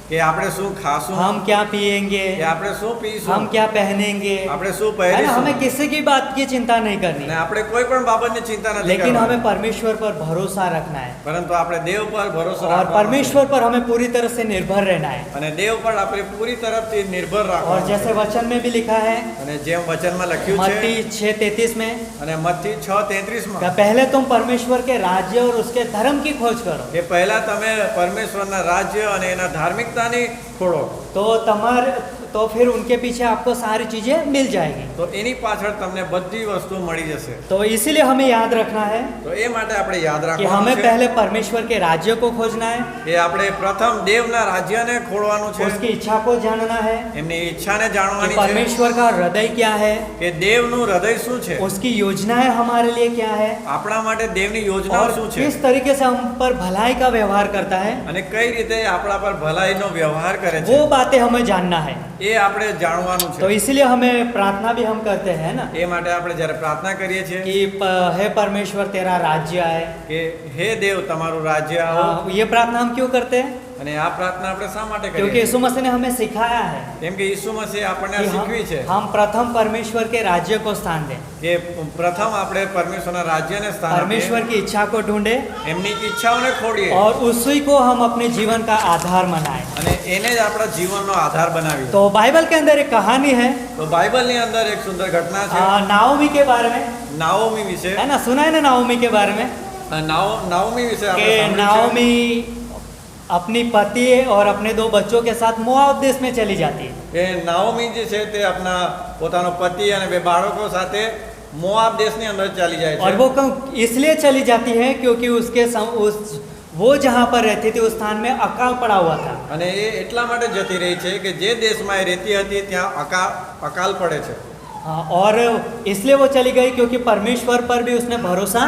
કે આપણે શું ખાશું, हम क्या पिएंगे, કે આપણે શું પીશું, हम क्या पहनेंगे, આપણે શું है ना। પહેરીશું. हमें किसी की बात की चिंता नहीं करनी, અને આપણે કોઈ પણ બાબતની ચિંતા નથી लेकिन કરવાની. हमें परमेश्वर पर भरोसा रखना है પરંતુ આપણે દેવ પર ભરોસો और રાખવાનો છે. परमेश्वर पर हमें पूरी तरह से निर्भर रहना है। અને દેવ પર આપણે પૂરી તરફથી નિર્ભર और રાખવાનું जैसे છે. वचन में भी लिखा है અને જેમ વચનમાં લખ્યું मत्ती છે 6:33 में અને મત્તી 6:33 कि માં पहले तुम परमेश्वर के राज्य और उसके धर्म की खोज करो કે પહેલા તમે પરમેશ્વરના રાજ્ય અને એના ધાર્મિકતાની ખોળો तो फिर उनके पीछे आपको सारी चीजें मिल जाएगी। તો એની પાછળ તમને બધી વસ્તુ મળી જશે. तो इसीलिए हमें याद रखना है તો એ માટે આપણે યાદ कि રાખવાનું हमें છે पहले परमेश्वर के राज्य को खोजना है, કે આપણે પ્રથમ દેવના રાજ્યને ખોળવાનું છે, उसकी इच्छा को जानना है એમની ઈચ્છાને कि જાણવાની છે परमेश्वर का हृदय क्या है, કે દેવનું હૃદય શું છે, उसकी योजनाएं हमारे लिए क्या है આપણા માટે દેવની યોજનાઓ और શું છે किस तरीके से हम पर भलाई का व्यवहार करता है, અને કઈ રીતે આપણા પર ભલાઈનો વ્યવહાર કરે છે वो बातें हमें जानना है। એ આપણે જાણવાનું तो છે. इसीलिए हमें प्रार्थना भी हम करते हैं ना એ માટે આપણે જ્યારે પ્રાર્થના કરીએ છીએ कि हे परमेश्वर तेरा राज्य आए। કે હે દેવ તમારું રાજ્ય આવો. ये प्रार्थना हम क्यों करते हैं? અને આ પ્રાર્થના આપણે શા માટે क्योंकि કરીએ? यीशु मसीह ने हमें सिखाया है કેમ કે ઈસુ મસીહ આપણને कि શીખવી છે हम प्रथम परमेश्वर के राज्य को स्थान दें, કે પ્રથમ આપણે પરમેશ્વરના રાજ્યને સ્થાન परमेश्वर આપીએ, की इच्छा को ढूंढे એમની ઈચ્છાઓને ખોડીએ और उसी को हम अपने जीवन का आधार बनाएं। અને એને જ આપણા જીવનનો આધાર બનાવીએ. तो बाइबल के अंदर एक कहानी है તો બાઇબલની અંદર એક સુંદર ઘટના છે नाओमी के बारे में, નાઓમી વિશે. है ना, सुना है ना नाओमी के बारे में નાઓમી વિશે આપણે कि સાંભળ્યું છે. नाओमी अपनी पति और अपने 2 बच्चों के साथ मोआब देश में चली जाती है। એ નાઓમી જે છે તે આપણા પોતાનો પતિ અને 2 બાળકો સાથે મોઆબ દેશની અંદર ચાલી જાય और છે. वो इसलिए चली जाती है क्योंकि वो जहाँ पर रहती थी उस स्थान में अकाल पड़ा हुआ था। અને એ એટલા માટે જતી રહી છે કે જે દેશમાં એ રહેતી હતી ત્યાં અકાલ પડે છે. और इसलिए वो चली गई क्योंकि परमेश्वर पर भी उसने भरोसा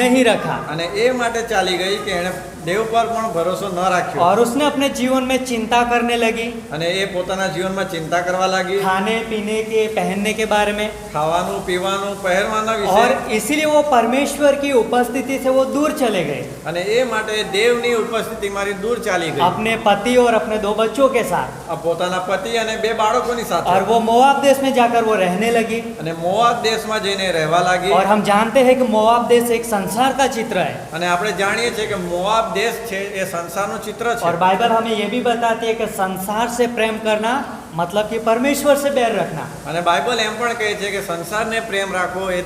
नहीं रखा અને એ માટે ચાલી ગઈ કે એણે દેવ પર પણ ભરોસો ન રાખ્યો और उसने अपने जीवन में चिंता करने लगी, અને એ પોતાના જીવનમાં ચિંતા કરવા લાગી, खाने पीने के पहनने के बारे में, ખાવાનું પીવાનું પહેરવાના और વિશે, इसीलिए वो परमेश्वर की उपस्थिति से वो दूर चले गए અને એ માટે દેવની ઉપસ્થિતિ મારી દૂર ચાલી ગઈ अपने पति और अपने 2 बच्चों के साथ, આ પોતાના પતિ અને 2 બાળકોની સાથે, और वो मोआब देश में जाकर वो रहने लगी। અને મોઆબ દેશમાં જઈને રહેવા લાગી। और हम जानते हैं कि मोआब देश एक संसार का चित्र है, અને આપણે જાણીએ છીએ કે મોઆબ દેશ છે એ સંસારનું ચિત્ર છે। और बाइबल हमें ये भी बताती है कि संसार से प्रेम करना मतलब कि परमेश्वर से बैर रखना। અને બાઇબલ એમ પણ કહે છે કે સંસારને પ્રેમ રાખવો એ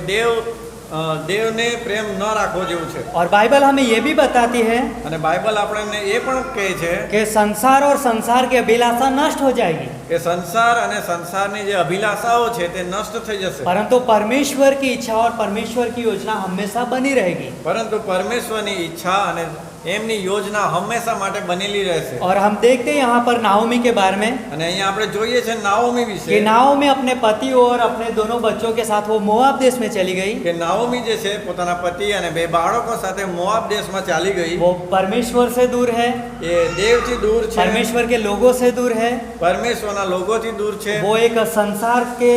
દેવને પ્રેમ ન રાખવો જેવું છે। और बाइबल हमें ये भी बताती है અને બાઇબલ આપણને એ પણ કહે છે कि संसार और संसार की अभिलाषा नष्ट हो जाएगी, કે સંસાર અને સંસારની જે અભિલાષાઓ છે તે નષ્ટ થઈ જશે, परंतु परमेश्वर की इच्छा और परमेश्वर की योजना हमेशा बनी रहेगी। પરંતુ પરમેશ્વરની ઈચ્છા અને એમની યોજના હંમેશા માટે બનેલી રહેશે। और हम देखते हैं यहाँ पर नाओमी के बारे में અને અહીંયા આપણે જોઈએ છે નાઓમી कि વિશે नाओमी अपने पति और अपने दोनों बच्चों के साथ वो मोआब देश में चली गई। કે નાઓમી જે છે પોતાના પતિ અને 2 બાળકો સાથે મોઆબ દેશમાં ચાલી ગઈ। वो परमेश्वर से दूर है, એ દેવથી દૂર છે, परमेश्वर के लोगों से दूर है, પરમેશ્વરના લોકોથી દૂર છે, वो एक संसार के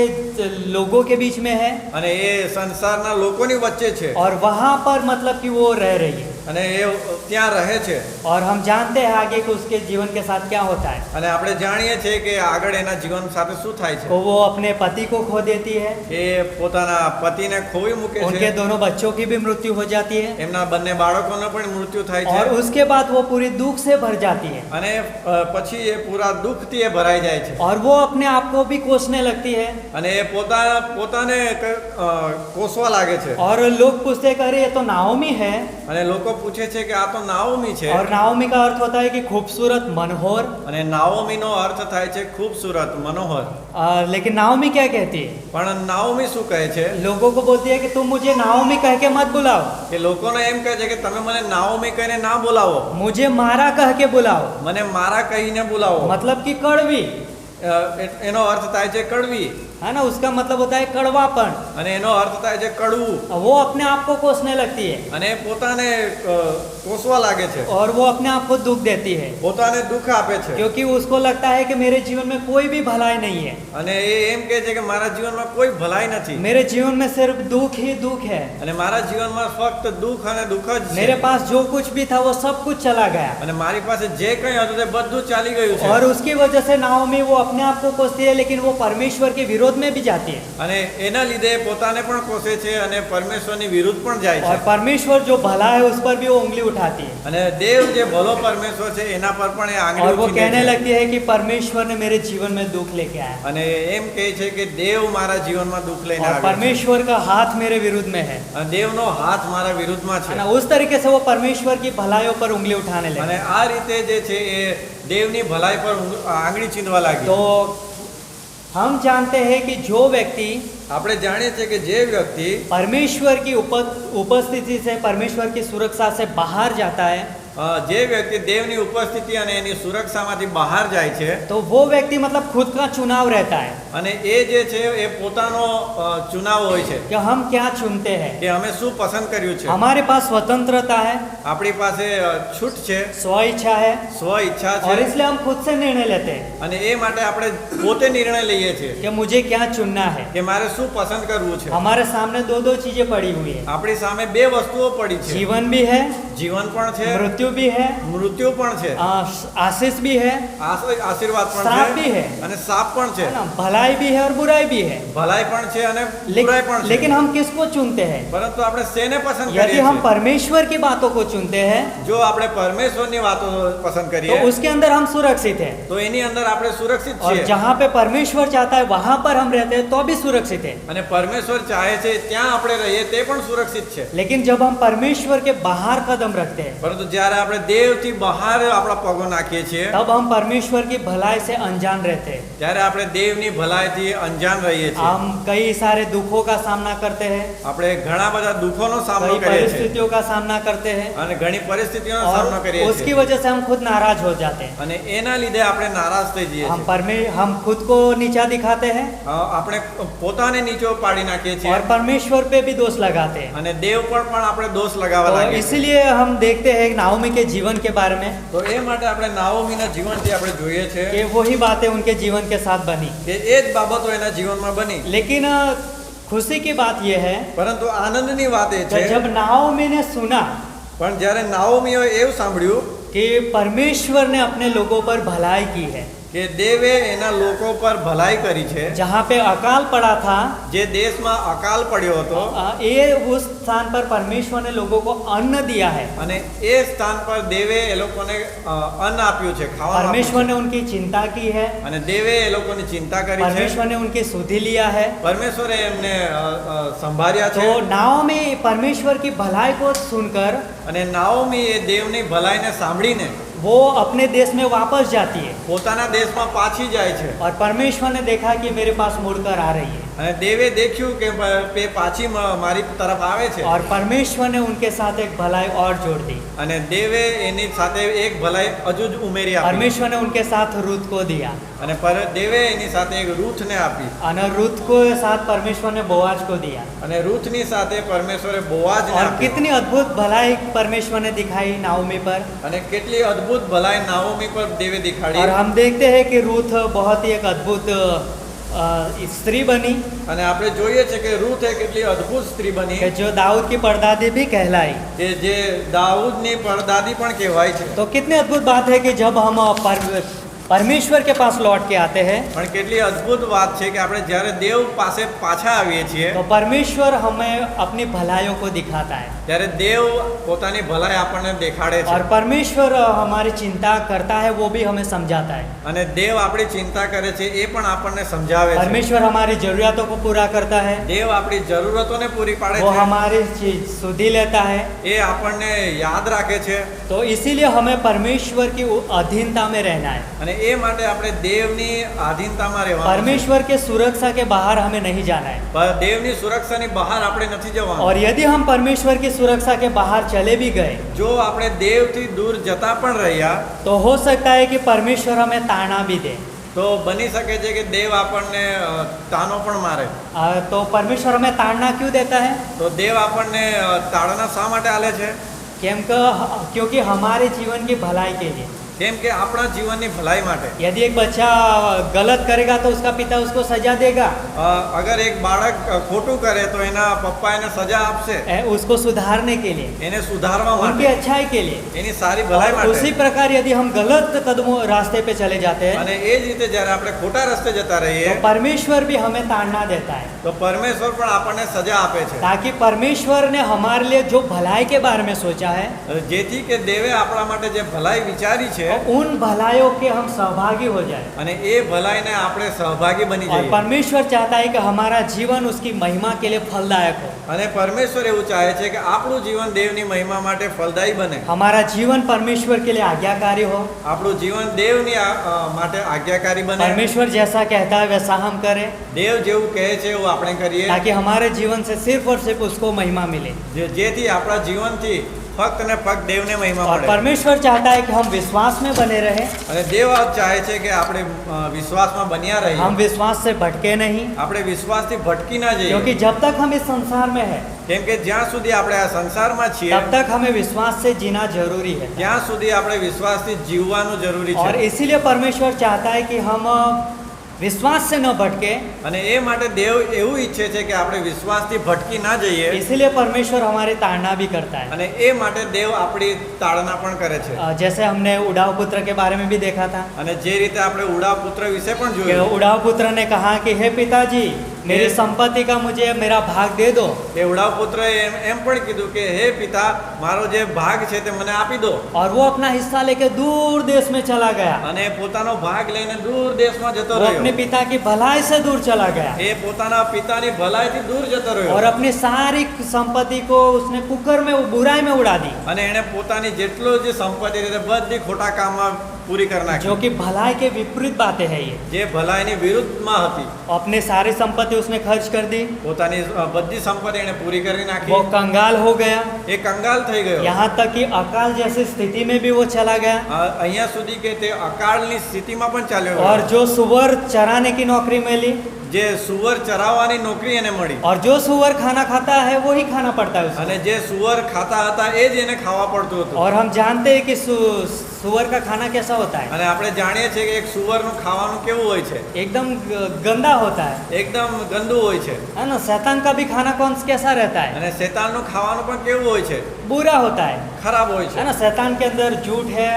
लोगों के बीच में है, અને એ સંસારના લોકોની વચ્ચે છે, और वहाँ पर मतलब कि वो रह रही है। અને એ ત્યાં રહે છે। और हम जानते हैं आगे कि उसके जीवन के साथ क्या होता है। અને આપણે જાણીએ છીએ કે આગળ એના જીવન સાથે શું થાય છે। तो वो अपने पति को खो देती है, એ પોતાના પતિને ખોઈ મૂકે उनके છે, दोनों बच्चों की भी मृत्यु हो जाती है, એમના બંને બાળકોનો પણ મૃત્યુ થાય और છે। उसके बाद वो पूरी दुख से भर जाती है, અને પછી એ પૂરા દુઃખથી એ ભરાઈ જાય છે, और वो अपने आप को भी कोसने लगती है। અને એ પોતાને કોસવા લાગે છે। और लोग पूछते हैं कि अरे ये तो नाओमी है, અને લોકો પૂછે છે કે આ તો નાઓમી છે। और नाओमी का अर्थ होता है कि खूबसूरत मनोहर। અને નાઓમીનો અર્થ થાય છે ખૂબસૂરત મનોહર। लेकिन नाओमी क्या कहती है? પણ નાઓમી શું કહે છે लोगों को बोलती है कि तुम मुझे नाओमी कह के मत बुलाओ, કે લોકોને એમ કહે છે કે તમે મને નાઓમી કહીને ના બોલાવો, मुझे मारा कह के बुलाओ, મને મારા કહીને બોલાવો। मतलब कि कड़वी એનો અર્થ થાય છે કડવી, है ना, उसका मतलब होता है कड़वापन। અને એનો અર્થ થાય છે કડવું, वो अपने आप को कोसने लगती है, અને પોતાને કોસવા લાગે છે, और वो अपने आप को दुख देती है, પોતાને દુઃખ આપે છે। क्योंकि उसको लगता है कि मेरे जीवन में कोई भी भलाई नहीं है, અને એ એમ કહે છે કે મારા જીવનમાં કોઈ ભલાઈ નથી, मेरे जीवन में सिर्फ दुख ही दुख है, અને મારા જીવનમાં ફક્ત દુઃખ અને દુઃખ જ मेरे છે, पास जो कुछ भी था वो सब कुछ चला गया। અને મારી પાસે જે કંઈ હતું તે બધું ચાલી ગયું છે। और उसकी वजह से नाओमी वो अपने आप को कोसती है, लेकिन वो परमेश्वर के विरोध में भी जाती है, અને એના લીધે પોતાને પણ કોસે છે અને પરમેશ્વરની વિરુદ્ધ પણ જાય और છે। परमेश्वर जो भला है उस पर भी वो उंगली उठाती है, અને દેવ જે ભલો પરમેશ્વર છે એના પર પણ એ આંગળી और वो ઉચીને कहने છે। लगती है कि परमेश्वर ने मेरे जीवन में दुख लेके आया, અને એમ કહે છે કે દેવ મારા જીવનમાં દુઃખ લઈને और આવે છે, परमेश्वर का हाथ मेरे विरुद्ध में है। અને દેવનો હાથ મારા વિરુદ્ધમાં છે। है ना, उस तरीके से वो परमेश्वर की भलाइयों पर उंगली उठाने અને लगे। આ રીતે જે છે એ દેવની ભલાઈ પર આંગળી ચીંધવા લાગી। तो हम जानते हैं कि जो व्यक्ति આપણે જાણીએ છીએ કે જે વ્યક્તિ परमेश्वर की उपस्थिति से, परमेश्वर की सुरक्षा से बाहर जाता है, જે વ્યક્તિ દેવની ઉપસ્થિતિ અને એની સુરક્ષામાંથી બહાર જાય છે, तो वो व्यक्ति मतलब खुद का चुनाव रहता है અને એ જે છે એ પોતાનો ચુનાવ હોય છે कि हम क्या चुनते हैं। કે અમે શું પસંદ કર્યું છે। हमारे पास स्वतंत्रता है, આપણી પાસે છૂટ છે, स्व इच्छा है, સ્વ ઈચ્છા और છે, इसलिए हम खुद से निर्णय लेते हैं અને એ માટે આપણે પોતે નિર્ણય લઈએ છીએ कि मुझे क्या चुनना है। કે મારે શું પસંદ કરવું છે। हमारे सामने दो चीजें पड़ी हुई है, આપણી સામે 2 વસ્તુઓ પડી છે, जीवन भी है, જીવન પણ છે, मृत्यु भी है, મૃત્યુ પણ છે, आशीष भी है, આશીર્વાદ પણ શ્રાપ બી છે, હે। અને શાપ પણ છે, है ना, भलाई भी है और बुराई भी है। ભલાઈ પણ છે અને બુરાઈ પણ છે। लेकिन हम किसको चुनते हैं? પરંતુ આપણે શેને પસંદ यदि કરીએ हम છીએ? परमेश्वर की बातों को चुनते हैं જો આપણે પરમેશ્વરની વાતો પસંદ तो કરીએ उसके अंदर हम सुरक्षित हैं, તો એની અંદર આપણે સુરક્ષિત और છીએ, जहाँ पे परमेश्वर चाहता है वहां पर हम रहते हैं तो भी सुरक्षित है। અને પરમેશ્વર ચાહે છે ત્યાં આપણે રહીએ તે પણ સુરક્ષિત છે। लेकिन जब हम परमेश्वर के बाहर कदम रखते हैं પરંતુ જ્યારે જ્યારે આપણે દેવથી બહાર આપણા પગો નાખીએ છીએ तब हम परमेश्वर की भलाई से अनजान रहते हैं। ત્યારે આપણે દેવની ભલાઈથી અંજાન રહીએ છીએ। हम कई सारे दुखों का सामना करते हैं, આપણે ઘણા બધા દુઃખોનો સામનો कई કરીએ છીએ परिस्थितियों का सामना करते हैं, અને ઘણી પરિસ્થિતિઓનો સામનો और કરીએ उसकी છીએ वजह से हम खुद नाराज हो जाते हैं। અને એના લીધે આપણે નારાજ થઈ જઈએ છીએ। हम खुद को नीचा दिखाते हैं આપણે પોતાને નીચો પાડી નાખીએ છીએ और परमेश्वर पे भी दोष लगाते हैं। અને દેવ પર પણ આપણે દોષ લગાવવા तो લાગીએ છીએ। इसलिए हम देखते हैं नाओमी के जीवन के बारे में તો એ માટે આપણે નાઓમીના જીવનથી આપણે જોઈએ છે कि वही बातें उनके जीवन के साथ बनी। કે એ જ બાબતો એના જીવનમાં બની। लेकिन खुशी की बात यह है પરંતુ આનંદની વાત એ कि છે जब नाओमी ने सुना પણ જ્યારે નાઓમીએ એવું સાંભળ્યું कि परमेश्वर ने अपने लोगों पर भलाई की है, કે દેવે એના લોકો પર ભલાઈ કરી છે। जहाँ पे अकाल पड़ा था જે દેશમાં અકાલ પડ્યો હતો ये उस स्थान पर परमेश्वर ने लोगों को अन्न दिया है। અને એ સ્થાન પર દેવે એ લોકોને અન્ન આપ્યું છે, ખાવાનું આપ્યું परमेश्वर છે। ने उनकी चिंता की है, અને દેવે એ લોકોની ચિંતા કરી છે। परमेश्वर ने उनकी सुधि लिया है। પરમેશ્વરે એમને સંભાળ્યા છે। तो नाओमी परमेश्वर की भलाई को सुनकर અને નાઓમી એ દેવની ભલાઈને સાંભળીને वो अपने देश में वापस जाती है પોતાના દેશમાં પાછી જાય છે। और परमेश्वर ने देखा कि मेरे पास मुड़कर आ रही है અને દેવે દેખ્યું કે તે પાછી મારી તરફ આવે છે और परमेश्वर ने उनके साथ एक भलाई और जोड़ दी। અને દેવે એની સાથે એક ભલાઈ હજુ જ ઉમેરી આપી परमेश्वर ने उनके साथ रूत को दिया અને દેવે એની સાથે એક રૂથને આપી और रूत को साथ परमेश्वर ने बोआज को दिया। અને રૂથની સાથે પરમેશ્વરે બોઆજને और આપ્યો। कितनी अद्भुत भलाई परमेश्वर ने दिखाई नाओमी पर। અને કેટલી અદ્ભુત ભલાઈ નાઓમી પર દેવે દેખાડી। और हम देखते हैं कि रूथ बहुत ही एक अद्भुत स्त्री बनी અને આપણે જોઈએ છે કે રૂથ એક કેટલી અદ્ભુત સ્ત્રી બની कि जो दाऊद की परदादी भी कहलाई। કે જે દાऊदની પરદાદી પણ કહેવાય છે। तो कितनी अद्भुत बात है कि जब हम परमेश्वर के पास लौट के आते हैं પણ કેટલી અદ્ભુત વાત છે કે આપણે જ્યારે દેવ પાસે પાછા આવીએ છીએ तो परमेश्वर हमें अपनी भलाइयों को दिखाता है ત્યારે દેવ પોતાની ભલાઈ આપણને દેખાડે છે। और परमेश्वर हमारी चिंता करता है, वो भी हमें समझाता है। અને દેવ આપણી ચિંતા કરે છે એ પણ આપણને સમજાવે છે। परमेश्वर हमारी जरूरतों को पूरा करता है, દેવ આપણી જરૂરતોને પૂરી પાડે वो છે, हमारी सुधि लेता है। એ આપણને યાદ રાખે છે। तो इसीलिए हमें परमेश्वर की अधीनता में रहना है। અને એ માટે આપણે દેવની આધીનતામાં રહેવાનું છે। परमेश्वर के सुरक्षा के बाहर हमें नहीं जाना है। પણ દેવની સુરક્ષાની બહાર આપણે નથી જવાનું। और यदि हम परमेश्वर की सुरक्षा के बाहर चले भी गए જો આપણે દેવથી દૂર જતા પણ રહ્યા तो हो सकता है कि परमेश्वर हमें ताना भी दे। તો બની શકે છે કે દેવ આપણને તાનો પણ મારે। तो परमेश्वर हमें ताड़ना क्यों देता है? તો દેવ આપણને તાળના શા માટે આલે છે? क्योंकि हमारे जीवन की भलाई के लिए। કેમ કે આપણા જીવનની ભલાઈ માટે। यदि एक बच्चा गलत करेगा तो उसका पिता उसको सजा देगा, અગર એક બાળક ખોટું કરે તો એના પપ્પા એને સજા આપશે उसको सुधारने के लिए, એને સુધારવા उनकी માટે, अच्छाई के लिए। એની સારી ભલાઈ और उसी માટે। प्रकार यदि हम गलत कदमों रास्ते पे चले जाते हैं અને એ જ રીતે જ્યારે આપણે ખોટા રસ્તે જતા तो રહીએ परमेश्वर भी हमें ताड़ना देता है, તો પરમેશ્વર પણ આપણને સજા આપે છે। ताकि परमेश्वर ने हमारे लिए जो भलाई के बारे में सोचा है જેથી કે દેવે આપણા માટે જે ભલાઈ વિચારી છે उन भलाइयों के हम सहभागी हो जाए। અને એ ભલાઈને આપણે સહભાગી બની और જઈએ। परमेश्वर चाहता है कि हमारा जीवन उसकी महिमा के लिए फलदायक हो। અને પરમેશ્વર એવું ચાહે છે કે આપણું જીવન દેવની મહિમા માટે ફલદાયી બને। हमारा जीवन परमेश्वर के लिए आज्ञाकारी हो। આપણું જીવન દેવની માટે આજ્ઞાકારી બને। परमेश्वर जैसा कहता है वैसा हम करें, દેવ જેવું કહે છે એવું આપણે કરીએ ताकि हमारे जीवन से सिर्फ और सिर्फ उसको महिमा मिले। જેથી આપણા જીવનથી ફક્ત ને ફક્ત દેવને મહિમા और મળે। परमेश्वर चाहता है कि हम विश्वास में बने रहें, અને દેવ ચાહે છે કે આપણે વિશ્વાસમાં બન્યા રહીએ, हम विश्वास से भटके नहीं। આપણે વિશ્વાસથી ભટકી ના જઈએ। क्योंकि जब तक हम इस संसार में हैं કેમ કે જ્યાં સુધી આપણે આ સંસારમાં છીએ तब तक हमें विश्वास से जीना जरूरी है। ત્યાં સુધી આપણે વિશ્વાસથી જીવવાનું જરૂરી और છે। इसीलिए परमेश्वर चाहता है कि हम विश्वास से न भटके। અને એ માટે દેવ એવું ઈચ્છે છે કે આપણે વિશ્વાસથી ભટકી ના જઈએ। इसीलिए परमेश्वर हमारी ताड़ना भी करता है। અને એ માટે દેવ આપણી તાળના પણ કરે છે। जैसे हमने उड़ाव पुत्र के बारे में भी देखा था અને જે રીતે આપણે ઉડા પુત્ર વિશે પણ कि જોયું उड़ाव पुत्र ने कहा कि हे पिताजी मेरी संपत्ति का मुझे मेरा भाग दे दो। એ ઉડાવ પુત્રએ એમ પણ કીધું કે હે પિતા મારો જે ભાગ છે તે મને આપી દો और वो अपना हिस्सा लेके दूर देश में चला गया। અને પોતાનો ભાગ લઈને દૂર દેશમાં જતો वो अपने રહ્યો पिता की भलाई से दूर चला गया એ પોતાના પિતાની ભલાઈથી દૂર જતો और રહ્યો अपनी सारी संपत्ति को उसने कुकर में बुराई में उड़ा दी, અને એણે પોતાની જેટલો જે સંપત્તિ હતી તે બધી ખોટા કામમાં પૂરી કરી નાખી जो कि भलाई के विपरीत बातें है ये। જે ભલાઈની વિરુદ્ધમાં હતી अपनी सारी संपत्ति उसने खर्च कर दी, પોતાની બધી સંપત્તિ એણે પૂરી કરી वो નાખી कंगाल हो गया, એ કંગાલ થઈ ગયો यहाँ तक कि अकाल जैसी स्थिति में भी वो चला गया। અહીંયા સુધી કે તે અકાળની સ્થિતિમાં પણ ચાલ્યો ગયો. और जो सुअर चराने की नौकरी मिली જે સુવર ચરાવવાની નોકરી એને મળી और जो सुअर खाना खाता है वो ही खाना पड़ता है उसको। અને જે સુવર ખાતા હતા એ જ એને ખાવા પડતું હતું और हम जानते हैं कि सुअर का खाना कैसा होता है, અને આપણે જાણીએ છીએ કે એક સુવરનું ખાવાનું કેવું હોય છે एकदम गंदा होता है એકદમ ગંદુ હોય છે है ना। शैतान का भी खाना कौन कैसा रहता है, અને શેતાનનું ખાવાનું પણ કેવું હોય છે बुरा होता है ખરાબ હોય है છે ना। शैतान के अंदर झूठ है,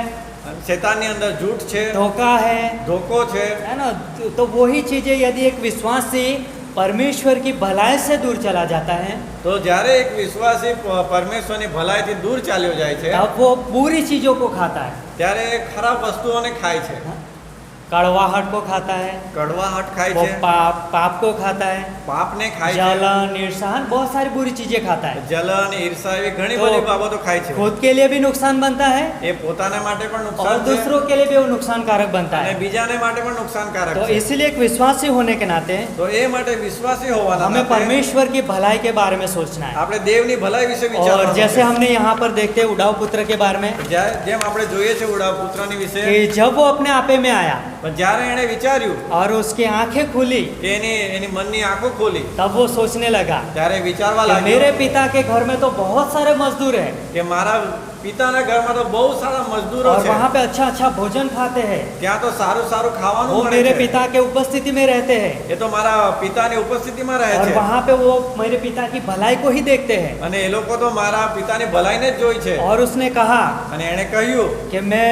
શેતાનની અંદર झूठ છે धोखा है ધોકો છે ना। तो वही चीजें यदि एक विश्वासी परमेश्वर की भलाई से दूर चला जाता है તો જ્યારે એક વિશ્વાસી પરમેશ્વરની ભલાઈથી દૂર ચાલ્યો જાય છે तब वो बुरी चीजों को खाता है, ત્યારે એ ખરાબ વસ્તુઓને ખાય છે कड़वाहट को खाता है, કડવાહટ ખાય वो છે पाप को खाता है, પાપને ખાય છે जलन ईर्षा बहुत सारी बुरी चीजें खाता है। જલન ઈર્ષા એવી ઘણી તો બધી બાબતો ખાય છે खुद के लिए भी नुकसान बनता है એ પોતાના માટે પણ और નુકસાન છે दूसरों के लिए भी वो नुकसानकारक बनता અને है। બીજાને માટે પણ નુકસાનકારક तो છે इसीलिए एक विश्वासी होने के नाते તો એ માટે વિશ્વાસી હોવાના हमें નાતે परमेश्वर की भलाई के बारे में सोचना है। આપણે દેવની ભલાઈ વિશે और વિચારવાનું जैसे છે. हमने यहाँ पर देखते हैं उड़ाऊ पुत्र के बारे में જેમ આપણે જોઈએ છે ઉડાવ પુત્રની વિશે कि जब वो अपने आपे में आया પણ જ્યારે એણે વિચાર્યું और उसकी आंखें खुली કે એની મનની આંખો ખોલી तब वो सोचने लगा ત્યારે વિચારવા कि લાગ્યો मेरे पिता के घर में तो बहुत सारे मजदूर हैं કે મારા પિતાના ઘરમાં તો બહુ સારા મજદૂરો और છે वहाँ पे अच्छा अच्छा भोजन खाते हैं, ત્યાં તો સારું સારું ખાવાનું वो મળે मेरे છે पिता के उपस्थिति में रहते हैं એ તો મારા પિતાની ઉપસ્થિતિમાં રહે और છે वहाँ पे वो मेरे पिता की भलाई को ही देखते हैं। અને એ લોકો તો મારા પિતાની ભલાઈને જ જોઈ છે और उसने कहा અને એણે કહ્યું कि मैं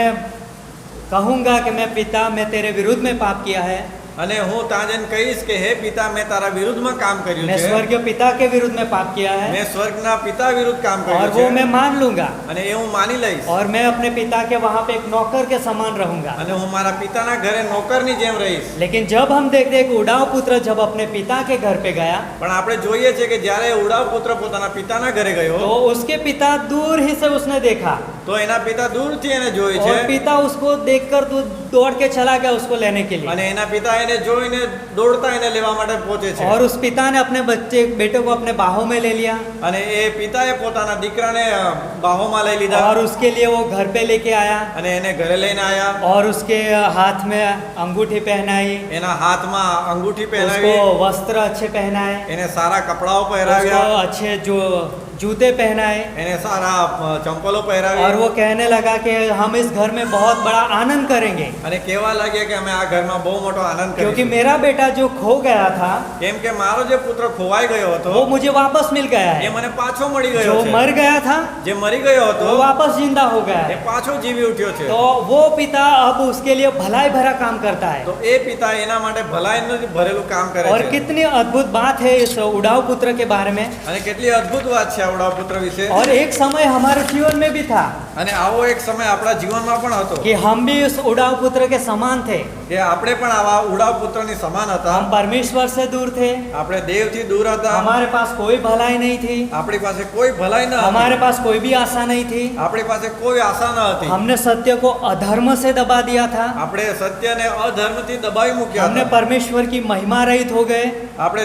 कहूँगा कि मैं पिता मैं तेरे विरुद्ध में पाप किया है, અને હું ત્યાં જઈને કહીશ કે હે પિતા મેં તારા વિરુદ્ધમાં કામ કર્યું मैं છે स्वर्गीय पिता के विरुद्ध में पाप किया है મેં સ્વર્ગના પિતા વિરુદ્ધ કામ और કર્યું वो છે मैं मान लूंगा અને એ હું માની લઈશ और मैं अपने पिता के वहाँ पे एक नौकर के समान रहूंगा। અને હું મારા પિતાના ઘરે નોકરની જેમ રહીશ लेकिन जब हम देखते हैं कि उड़ाऊ पुत्र जब अपने पिता के घर पे गया પણ આપણે જોઈએ છે કે જ્યારે ઉડાવ પુત્ર પોતાના પિતાના ઘરે ગયો तो उसके पिता दूर ही से उसने देखा તો એના પિતા દૂરથી એને જોઈ છે और पिता उसको देखकर दौड़ के चला गया उसको लेने के लिए। અને એના પિતા એને જોઈને દોડતા એને લેવા માટે પહોંચે છે और उस पिता ने अपने बेटे को अपने बाहों में ले लिया અને એ પિતાએ પોતાના દીકરાને બાહોમાં લઈ લીધા और उसके लिए वो घर पे लेके आया અને એને ઘરે લઈને આયા और उसके हाथ में अंगूठी पहनाई, એના હાથમાં અંગૂઠી उसको પહેરાવી वस्त्र अच्छे पहनाए, એને સારા કપડાઓ उसको પહેરાવ્યા अच्छे जो जूते पहनाए એને सारा ચંપલો और પહેરાવી वो कहने लगा कि हम इस घर में बहुत बड़ा आनंद करेंगे અને કહેવા લાગ્યા કે અમે આ ઘરમાં બહુ મોટો આનંદ क्योंकि કરીશું मेरा बेटा जो खो गया था કેમ કે મારો જે પુત્ર ખોવાઈ ગયો હતો वो मुझे वापस मिल गया એ है, મને પાછો મળી ગયો जो છે मर गया था જે મરી ગયો હતો वो वापस जिंदा हो गया એ है। પાછો જીવી ઉઠ્યો છે तो वो पिता अब उसके लिए भलाई भरा काम करता है। તો એ પિતા એના માટે ભલાઈનું ભરેલું કામ કરે और છે कितनी अद्भुत बात है इस उड़ाऊ पुत्र के बारे में। અને કેટલી અદ્ભુત વાત છે આ ઉડાવ પુત્ર વિશે और एक समय हमारे जीवन में भी था અને આવો એક સમય આપણા જીવનમાં પણ હતો कि हम भी उस उड़ाऊ पुत्र के समान थे, કે આપણે પણ આવા ઉડાવ પુત્રની સમાન હતા हम परमेश्वर से दूर थे, આપણે દેવથી દૂર હતા हमारे पास कोई भलाई नहीं थी, આપણી પાસે કોઈ ભલાઈ ન हमारे હતી पास कोई भी आशा नहीं थी, આપણી પાસે કોઈ આશા ન હતી हमने सत्य को अधर्म से दबा दिया था, આપણે સત્યને અધર્મથી દબાવી મૂક્યા हमने હતા परमेश्वर की महिमा रहित हो गए આપણે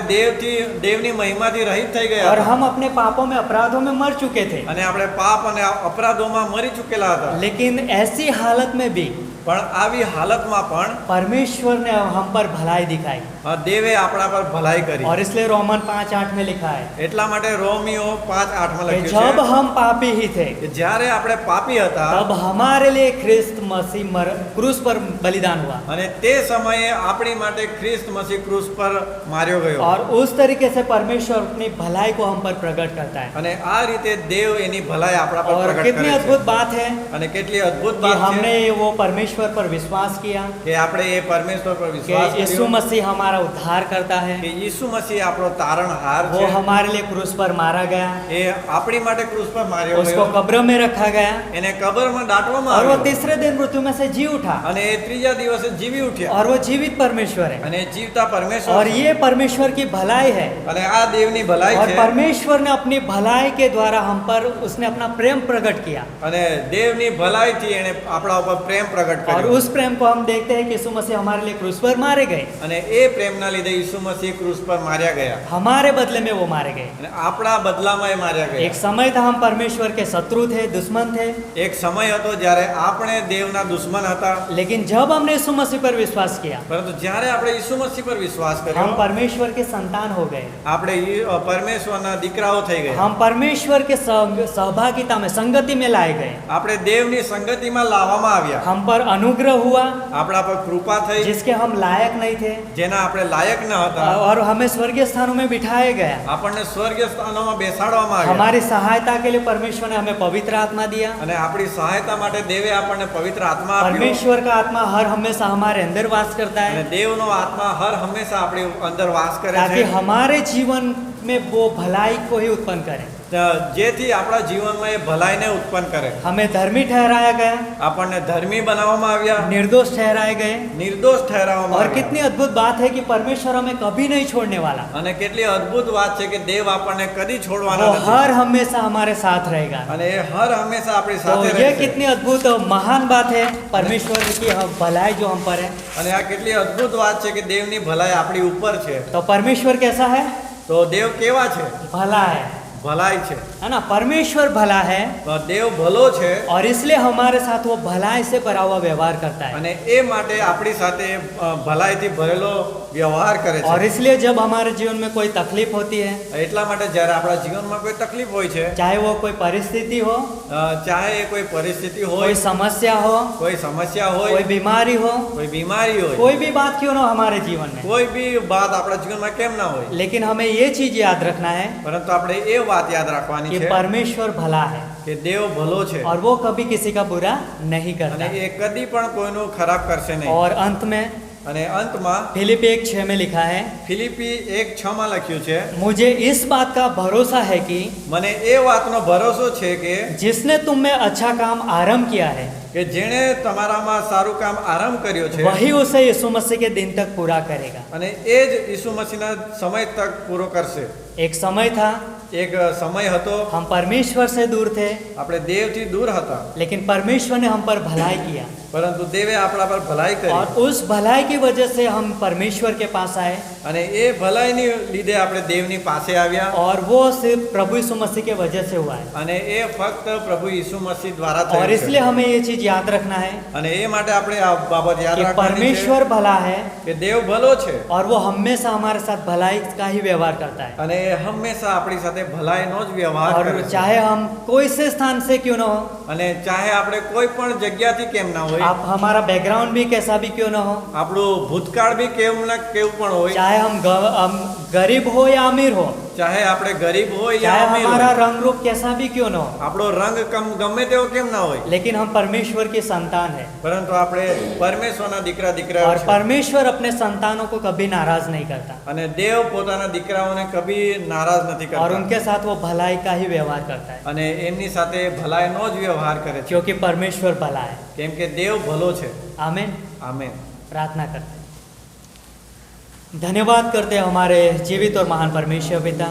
દેવની મહિમાથી રહિત થઈ ગયા और હતા. हम अपने पापों में अपराधों में मर चुके थे। અને આપણે પાપ અને અપરાધોમાં મરી ચૂકેલા હતા लेकिन ऐसी हालत में भी પણ આવી હાલતમાં પણ परमेश्वर ने हम पर भलाई दिखाई દેવે આપણા પર ભલાઈ કરી और इसलिए रोमन 5:8 में लिखा है એટલા માટે રોમિયો 5:8 માં कि લખ્યું जब છે हम पापी ही थे કે જ્યારે આપણે પાપી હતા तब हमारे लिए ख्रिस्त मसीह क्रूस पर बलिदान हुआ અને તે સમયે આપણી માટે ખ્રિસ્ત મસીહ ક્रूस પર માર્યો ગયો और उस तरीके से परमेश्वर अपनी भलाई को हम पर प्रकट करता है। અને આ રીતે દેવ એની ભલાઈ આપણા પર और પ્રગટ कितनी કરે છે अद्भुत बात है અને કેટલી અદ્ભુત कि બાત हमने છે वो परमेश्वर पर विश्वास किया કે આપણે એ પરમેશ્વર પર कि વિશ્વાસ यीशु કર્યો मसीह हमारा उद्धार करता है, કે યીશુ મસીહ આપણો તારણહાર वो છે हमारे लिए क्रूस पर मारा गया, એ આપણી માટે ક્રૂસ પર માર્યો उसको ગયો कब्र में रखा गया એને કબરમાં દાટવામાં और वो આવ્યો तीसरे दिन मृत्यु में से जी उठा અને એ ત્રીજા દિવસે જીવી ઉઠ્યા और वो जीवित परमेश्वर है। અને જીવતા પરમેશ્વર और છે. ये परमेश्वर की भलाई है અને આ દેવની ભલાઈ और છે परमेश्वर ने अपनी भलाई के द्वारा हम पर उसने अपना प्रेम प्रकट किया અને દેવની ભલાઈથી એણે આપણા ઉપર પ્રેમ પ્રગટ और કર્યો उस प्रेम को हम देखते हैं कि यीशु मसीह हमारे लिए क्रूस पर मारे गए, અને એ પ્રેમના લીધે યીશુ મસીહ ક્રૂસ પર માર્યા ગયા हमारे बदले में वो मारे गए। અને આપણા બદલામાં એ માર્યા ગયા एक समय था हम परमेश्वर के शत्रु थे, दुश्मन थे, એક સમય હતો જ્યારે આપણે દેવના દુશ્મન હતા लेकिन जब हमने यीशु मसीह पर विश्वास किया પરંતુ જ્યારે આપણે યીशુ મસીહ પર વિશ્વાસ हम કર્યો परमेश्वर के संतान हो गए, આપણે પરમેશ્વરના દીકરાઓ થઈ ગયા हम परमेश्वर के सहभागिता में संगति में लाए गए, આપણે દેવની સંગતિમાં લાવવામાં આવ્યા हम पर अनुग्रह हुआ આપણા પર કૃપા થઈ जिसके हम लायक नहीं थे જેના આપણે લાયક ન હતા और हमें स्वर्गीय स्थानों में बिठाया गया। આપણને સ્વર્ગીય સ્થાનોમાં બેસાડવામાં આવ્યા हमारी सहायता के लिए परमेश्वर ने हमें पवित्र आत्मा दिया। અને આપણી સહાયતા માટે દેવે આપણને પવિત્ર આત્મા આપ્યો परमेश्वर का आत्मा हर हमेशा हमारे अंदर वास करता અને है દેવનો આત્મા હર હંમેશા આપણી અંદર વાસ કરે ताकि છે हमारे जीवन में वो भलाई को ही उत्पन्न करे। જેથી આપણા જીવનમાં એ ભલાઈને ઉત્પન્ન કરે हमें धर्मी ठहराया गया, આપણને ધર્મી બનાવવામાં આવ્યા निर्दोष ठहराए गए નિર્દોષ ઠેરાવવામાં और આવ્યા कितनी अद्भुत बात है कि परमेश्वर हमें कभी नहीं छोड़ने वाला, અને કેટલી અદ્ભુત વાત છે કે દેવ આપણને કદી છોડવાના वो નથી हर हमेशा हमारे साथ रहेगा। અને એ હર હંમેશા આપણી तो સાથે ये રહેશે कितनी अद्भुत और महान बात है परमेश्वर की भलाई जो हम पर है। અને આ કેટલી અદ્ભુત વાત છે કે દેવની ભલાઈ આપણી ઉપર છે तो परमेश्वर कैसा है? તો દેવ કેવા છે भला है ભલાઈ છે ना? परमेश्वर भला है તો દેવ ભલો છે और इसलिए हमारे साथ वो भलाई से भरा हुआ व्यवहार करता है। અને એ માટે આપણી સાથે ભલાઈથી ભરેલો વ્યવહાર કરે और છે इसलिए जब हमारे जीवन में कोई तकलीफ होती है, એટલા માટે જ્યારે આપણા જીવનમાં કોઈ તકલીફ હોય છે चाहे वो कोई परिस्थिति हो, ચાહે એ કોઈ પરિસ્થિતિ હોય कोई समस्या हो, કોઈ સમસ્યા હોય कोई बीमारी हो, કોઈ બીમારી હોય कोई भी बात क्यों ना हो हमारे जीवन में, કોઈ બી બાત આપણા જીવનમાં કેમ ના હોય लेकिन हमें ये चीज याद रखना है પરંતુ આપણે એ વાત યાદ રાખવાની कि છે परमेश्वर भला है કે દેવ ભલો છે और वो कभी किसी का बुरा नहीं અને करता। એ કદી પણ કોઈનું ખરાબ કરશે નહીં और अंत में અને અંતમાં फिलिपी 1:6 में लिखा है, ફિલિપી 1:6 લખ્યું છે मुझे इस बात का भरोसा है कि મને એ વાતનો ભરોસો છે કે जिसने तुम में अच्छा काम आरंभ किया है જેણે તમારામાં સારું કામ આરંભ કર્યો છે वही उसे यीशु मसीह के दिन तक पूरा करेगा। અને એ જ ઈસુ મસીહના સમય તક પૂરો કરશે एक समय था એક સમય હતો हम परमेश्वर से दूर थे, આપણે દેવથી દૂર હતા लेकिन परमेश्वर ने हम पर भलाई किया પરંતુ દેવે આપણા પર ભલાઈ કરી और उस भलाई की वजह से हम परमेश्वर के पास आए અને એ ભલાઈની લીધે આપણે દેવની પાસે આવ્યા और वो सिर्फ प्रभु यीशु मसीह के वजह से हुआ है। અને એ ફક્ત પ્રભુ ઈસુ મસીહ દ્વારા और થયું इसलिए છે हमें ये चीज याद रखना है અને એ માટે આપણે આ બાબત યાદ कि રાખવાની છે परमेश्वर भला है કે દેવ ભલો છે और वो हमेशा हमारे साथ भलाई का ही व्यवहार करता है। અને એ હંમેશા આપણી સાથે ભલાઈનો જ વ્યવહાર और કરે છે चाहे हम कोई से स्थान से क्यों ना हो, અને ચાહે આપણે કોઈ પણ જગ્યાથી કેમ ના હોય आप हमारा बैकग्राउंड भी कैसा भी क्यों ना हो, આપણું ભૂતકાળ બી કેવું ના કેવું પણ હોય चाहे हम गरीब हो या अमीर हो, ચાહે આપણે ગરીબ હોય या चाहे અમીર हमारा હોય रंग रूप कैसा भी क्यों ना हो, આપણો રંગ ગમે તેવો કેમ ના હોય लेकिन हम परमेश्वर की संतान है પરંતુ આપણે પરમેશ્વરના દીકરા और દીકરાઓ છે परमेश्वर अपने संतानों को कभी नाराज नहीं करता અને દેવ પોતાના દીકરાઓને કભી નારાજ નથી और કરતા उनके साथ वो भलाई का ही व्यवहार करता है અને એમની સાથે ભલાઈનો જ વ્યવહાર કરે છે क्योंकि परमेश्वर भला है। કેમ કે દેવ ભલો છે आमीन। આમેન प्रार्थना करते हैं। धन्यवाद करते हैं हमारे जीवित और महान परमेश्वर पिता,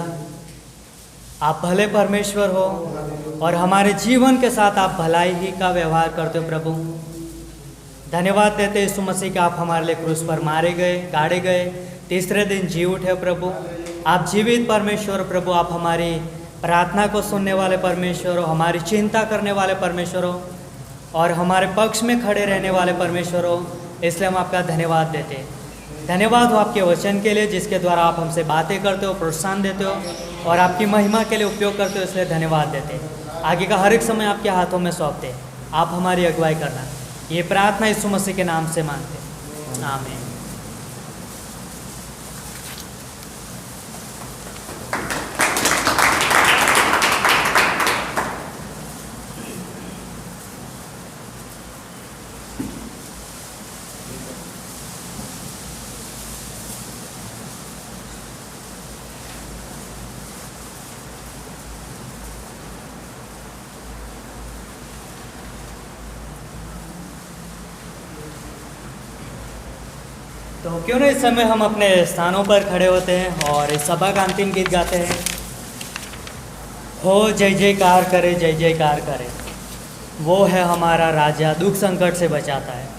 आप भले परमेश्वर हो और हमारे जीवन के साथ आप भलाई ही का व्यवहार करते हो प्रभु। धन्यवाद देते यीशु मसीह कि आप हमारे लिए क्रूस पर मारे गए, गाड़े गए, तीसरे दिन जी उठे प्रभु। आप जीवित परमेश्वर प्रभु, आप हमारी प्रार्थना को सुनने वाले परमेश्वर हो, हमारी चिंता करने वाले परमेश्वर हो और हमारे पक्ष में खड़े रहने वाले परमेश्वर हो, इसलिए हम आपका धन्यवाद देते हैं। धन्यवाद हो आपके वचन के लिए जिसके द्वारा आप हमसे बातें करते हो, प्रोत्साहन देते हो और आपकी महिमा के लिए उपयोग करते हो, इसलिए धन्यवाद देते हैं। आगे का हर एक समय आपके हाथों में सौंपते हैं, आप हमारी अगुवाई करना। ये प्रार्थना यीशु मसीह के नाम से मांगते हैं, आमीन। तो क्यों ना इस समय हम अपने स्थानों पर खड़े होते हैं और इस सभा का अंतिम गीत गाते हैं। हो जय जयकार करे, जय जयकार करे, वो है हमारा राजा, दुख संकट से बचाता है।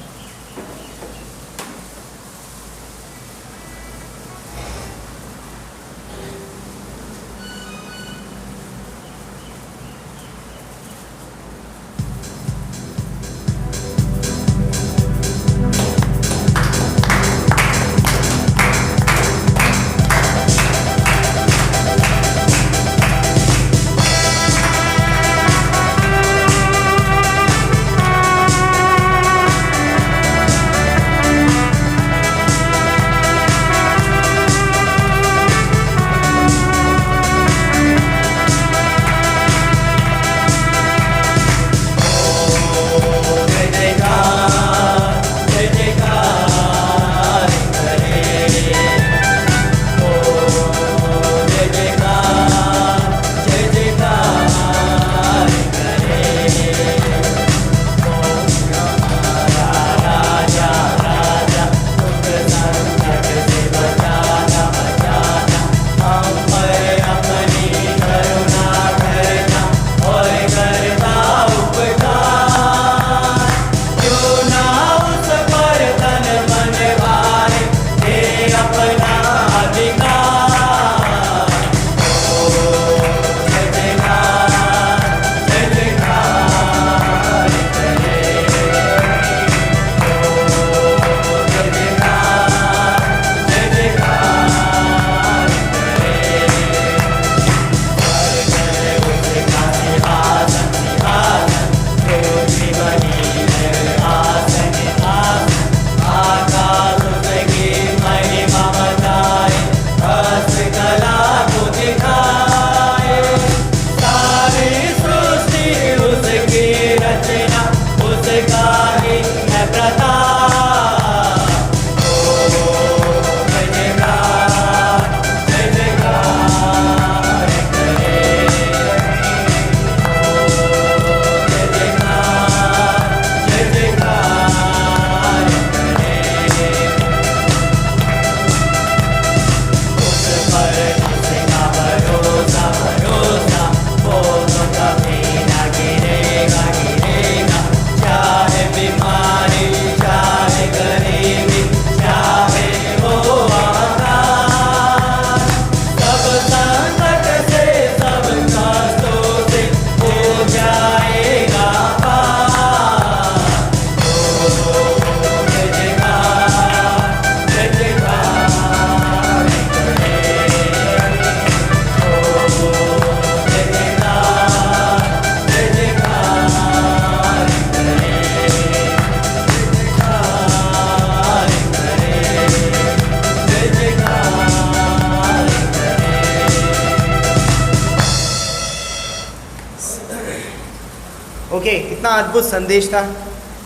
ओके, कितना अद्भुत संदेश था,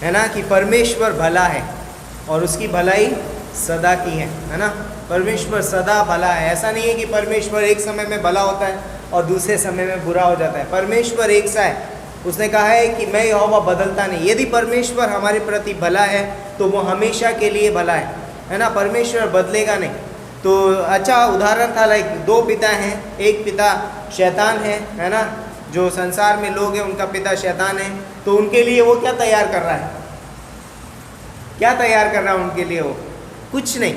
है ना, कि परमेश्वर भला है और उसकी भलाई सदा की है ना। परमेश्वर सदा भला है। ऐसा नहीं है कि परमेश्वर एक समय में भला होता है और दूसरे समय में बुरा हो जाता है। परमेश्वर एक सा है। उसने कहा है कि मैं यहोवा बदलता नहीं। यदि परमेश्वर हमारे प्रति भला है तो वो हमेशा के लिए भला है ना। परमेश्वर बदलेगा नहीं। तो अच्छा उदाहरण था, लाइक दो पिता हैं, एक पिता शैतान है ना, जो संसार में लोग हैं उनका पिता शैतान है। तो उनके लिए वो क्या तैयार कर रहा है, क्या तैयार कर रहा है उनके लिए? वो कुछ नहीं,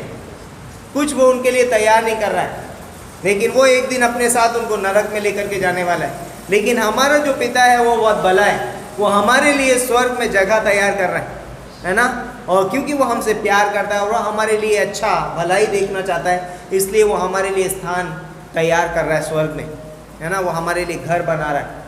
कुछ वो उनके लिए तैयार नहीं कर रहा है, लेकिन वो एक दिन अपने साथ उनको नरक में लेकर के जाने वाला है। लेकिन हमारा जो पिता है वो बहुत भला है, वो हमारे लिए स्वर्ग में जगह तैयार कर रहा है ना। और क्योंकि वो हमसे प्यार करता है और वो हमारे लिए अच्छा भलाई देखना चाहता है, इसलिए वो हमारे लिए स्थान तैयार कर रहा है स्वर्ग में, है ना। वो हमारे लिए घर बना रहा है।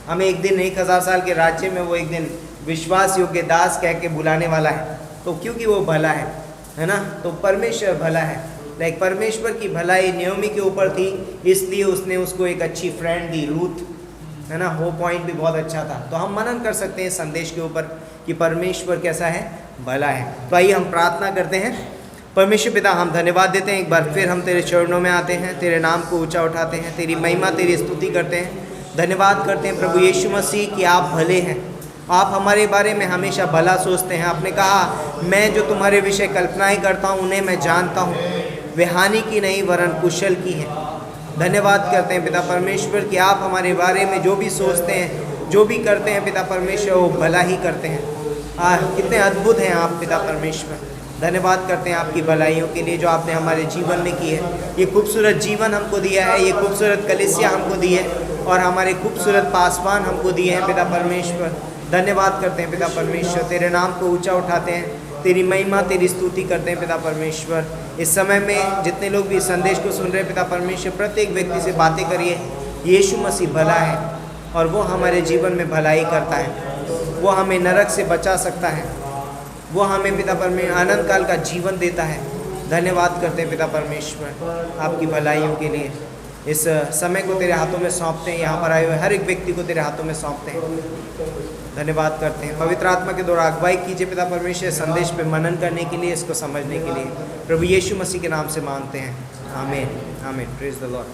हमें एक दिन 1000 साल के राज्य में वो एक दिन विश्वास योग्य दास कह के बुलाने वाला है। तो क्योंकि वो भला है ना। तो परमेश्वर भला है। लाइक परमेश्वर की भलाई नयोमी के ऊपर थी, इसलिए उसने उसको एक अच्छी फ्रेंड दी, रूथ, है ना। वो पॉइंट भी बहुत अच्छा था। तो हम मनन कर सकते हैं संदेश के ऊपर कि परमेश्वर कैसा है, भला है। तो आइए हम प्रार्थना करते हैं। परमेश्वर पिता, हम धन्यवाद देते हैं, एक बार फिर हम तेरे चरणों में आते हैं, तेरे नाम को ऊंचा उठाते हैं, तेरी महिमा तेरी स्तुति करते हैं, धन्यवाद करते हैं प्रभु यीशु मसीह कि आप भले हैं। आप हमारे बारे में हमेशा भला सोचते हैं। आपने कहा, मैं जो तुम्हारे विषय कल्पनाएं करता हूँ उन्हें मैं जानता हूँ, वे हानि की नहीं वरन कुशल की हैं। धन्यवाद करते हैं पिता परमेश्वर कि आप हमारे बारे में जो भी सोचते हैं, जो भी करते हैं पिता परमेश्वर, वो भला ही करते हैं। कितने अद्भुत हैं आप पिता परमेश्वर। धन्यवाद करते हैं आपकी भलाइयों के लिए जो आपने हमारे जीवन में की है। ये खूबसूरत जीवन हमको दिया है, ये खूबसूरत कलीसिया हमको दी है और हमारे खूबसूरत पासवान हमको दिए हैं पिता परमेश्वर। धन्यवाद करते हैं पिता परमेश्वर, तेरे नाम को ऊंचा उठाते हैं, तेरी महिमा तेरी स्तुति करते हैं पिता परमेश्वर। इस समय में जितने लोग भी इस संदेश को सुन रहे हैं पिता परमेश्वर, प्रत्येक व्यक्ति से बातें करिए। यीशु मसीह भला है और वो हमारे जीवन में भलाई करता है। वो हमें नरक से बचा सकता है, वो हमें पिता परमेश्वर आनंद काल का जीवन देता है। धन्यवाद करते हैं पिता परमेश्वर आपकी भलाइयों के लिए। इस समय को तेरे हाथों में सौंपते हैं, यहाँ पर आए हुए हर एक व्यक्ति को तेरे हाथों में सौंपते हैं। धन्यवाद करते हैं, पवित्र आत्मा के द्वारा अगुवाई कीजिए पिता परमेश्वर, संदेश पे मनन करने के लिए, इसको समझने के लिए प्रभु यीशु मसीह के नाम से मांगते हैं, आमीन आमीन। Praise the Lord.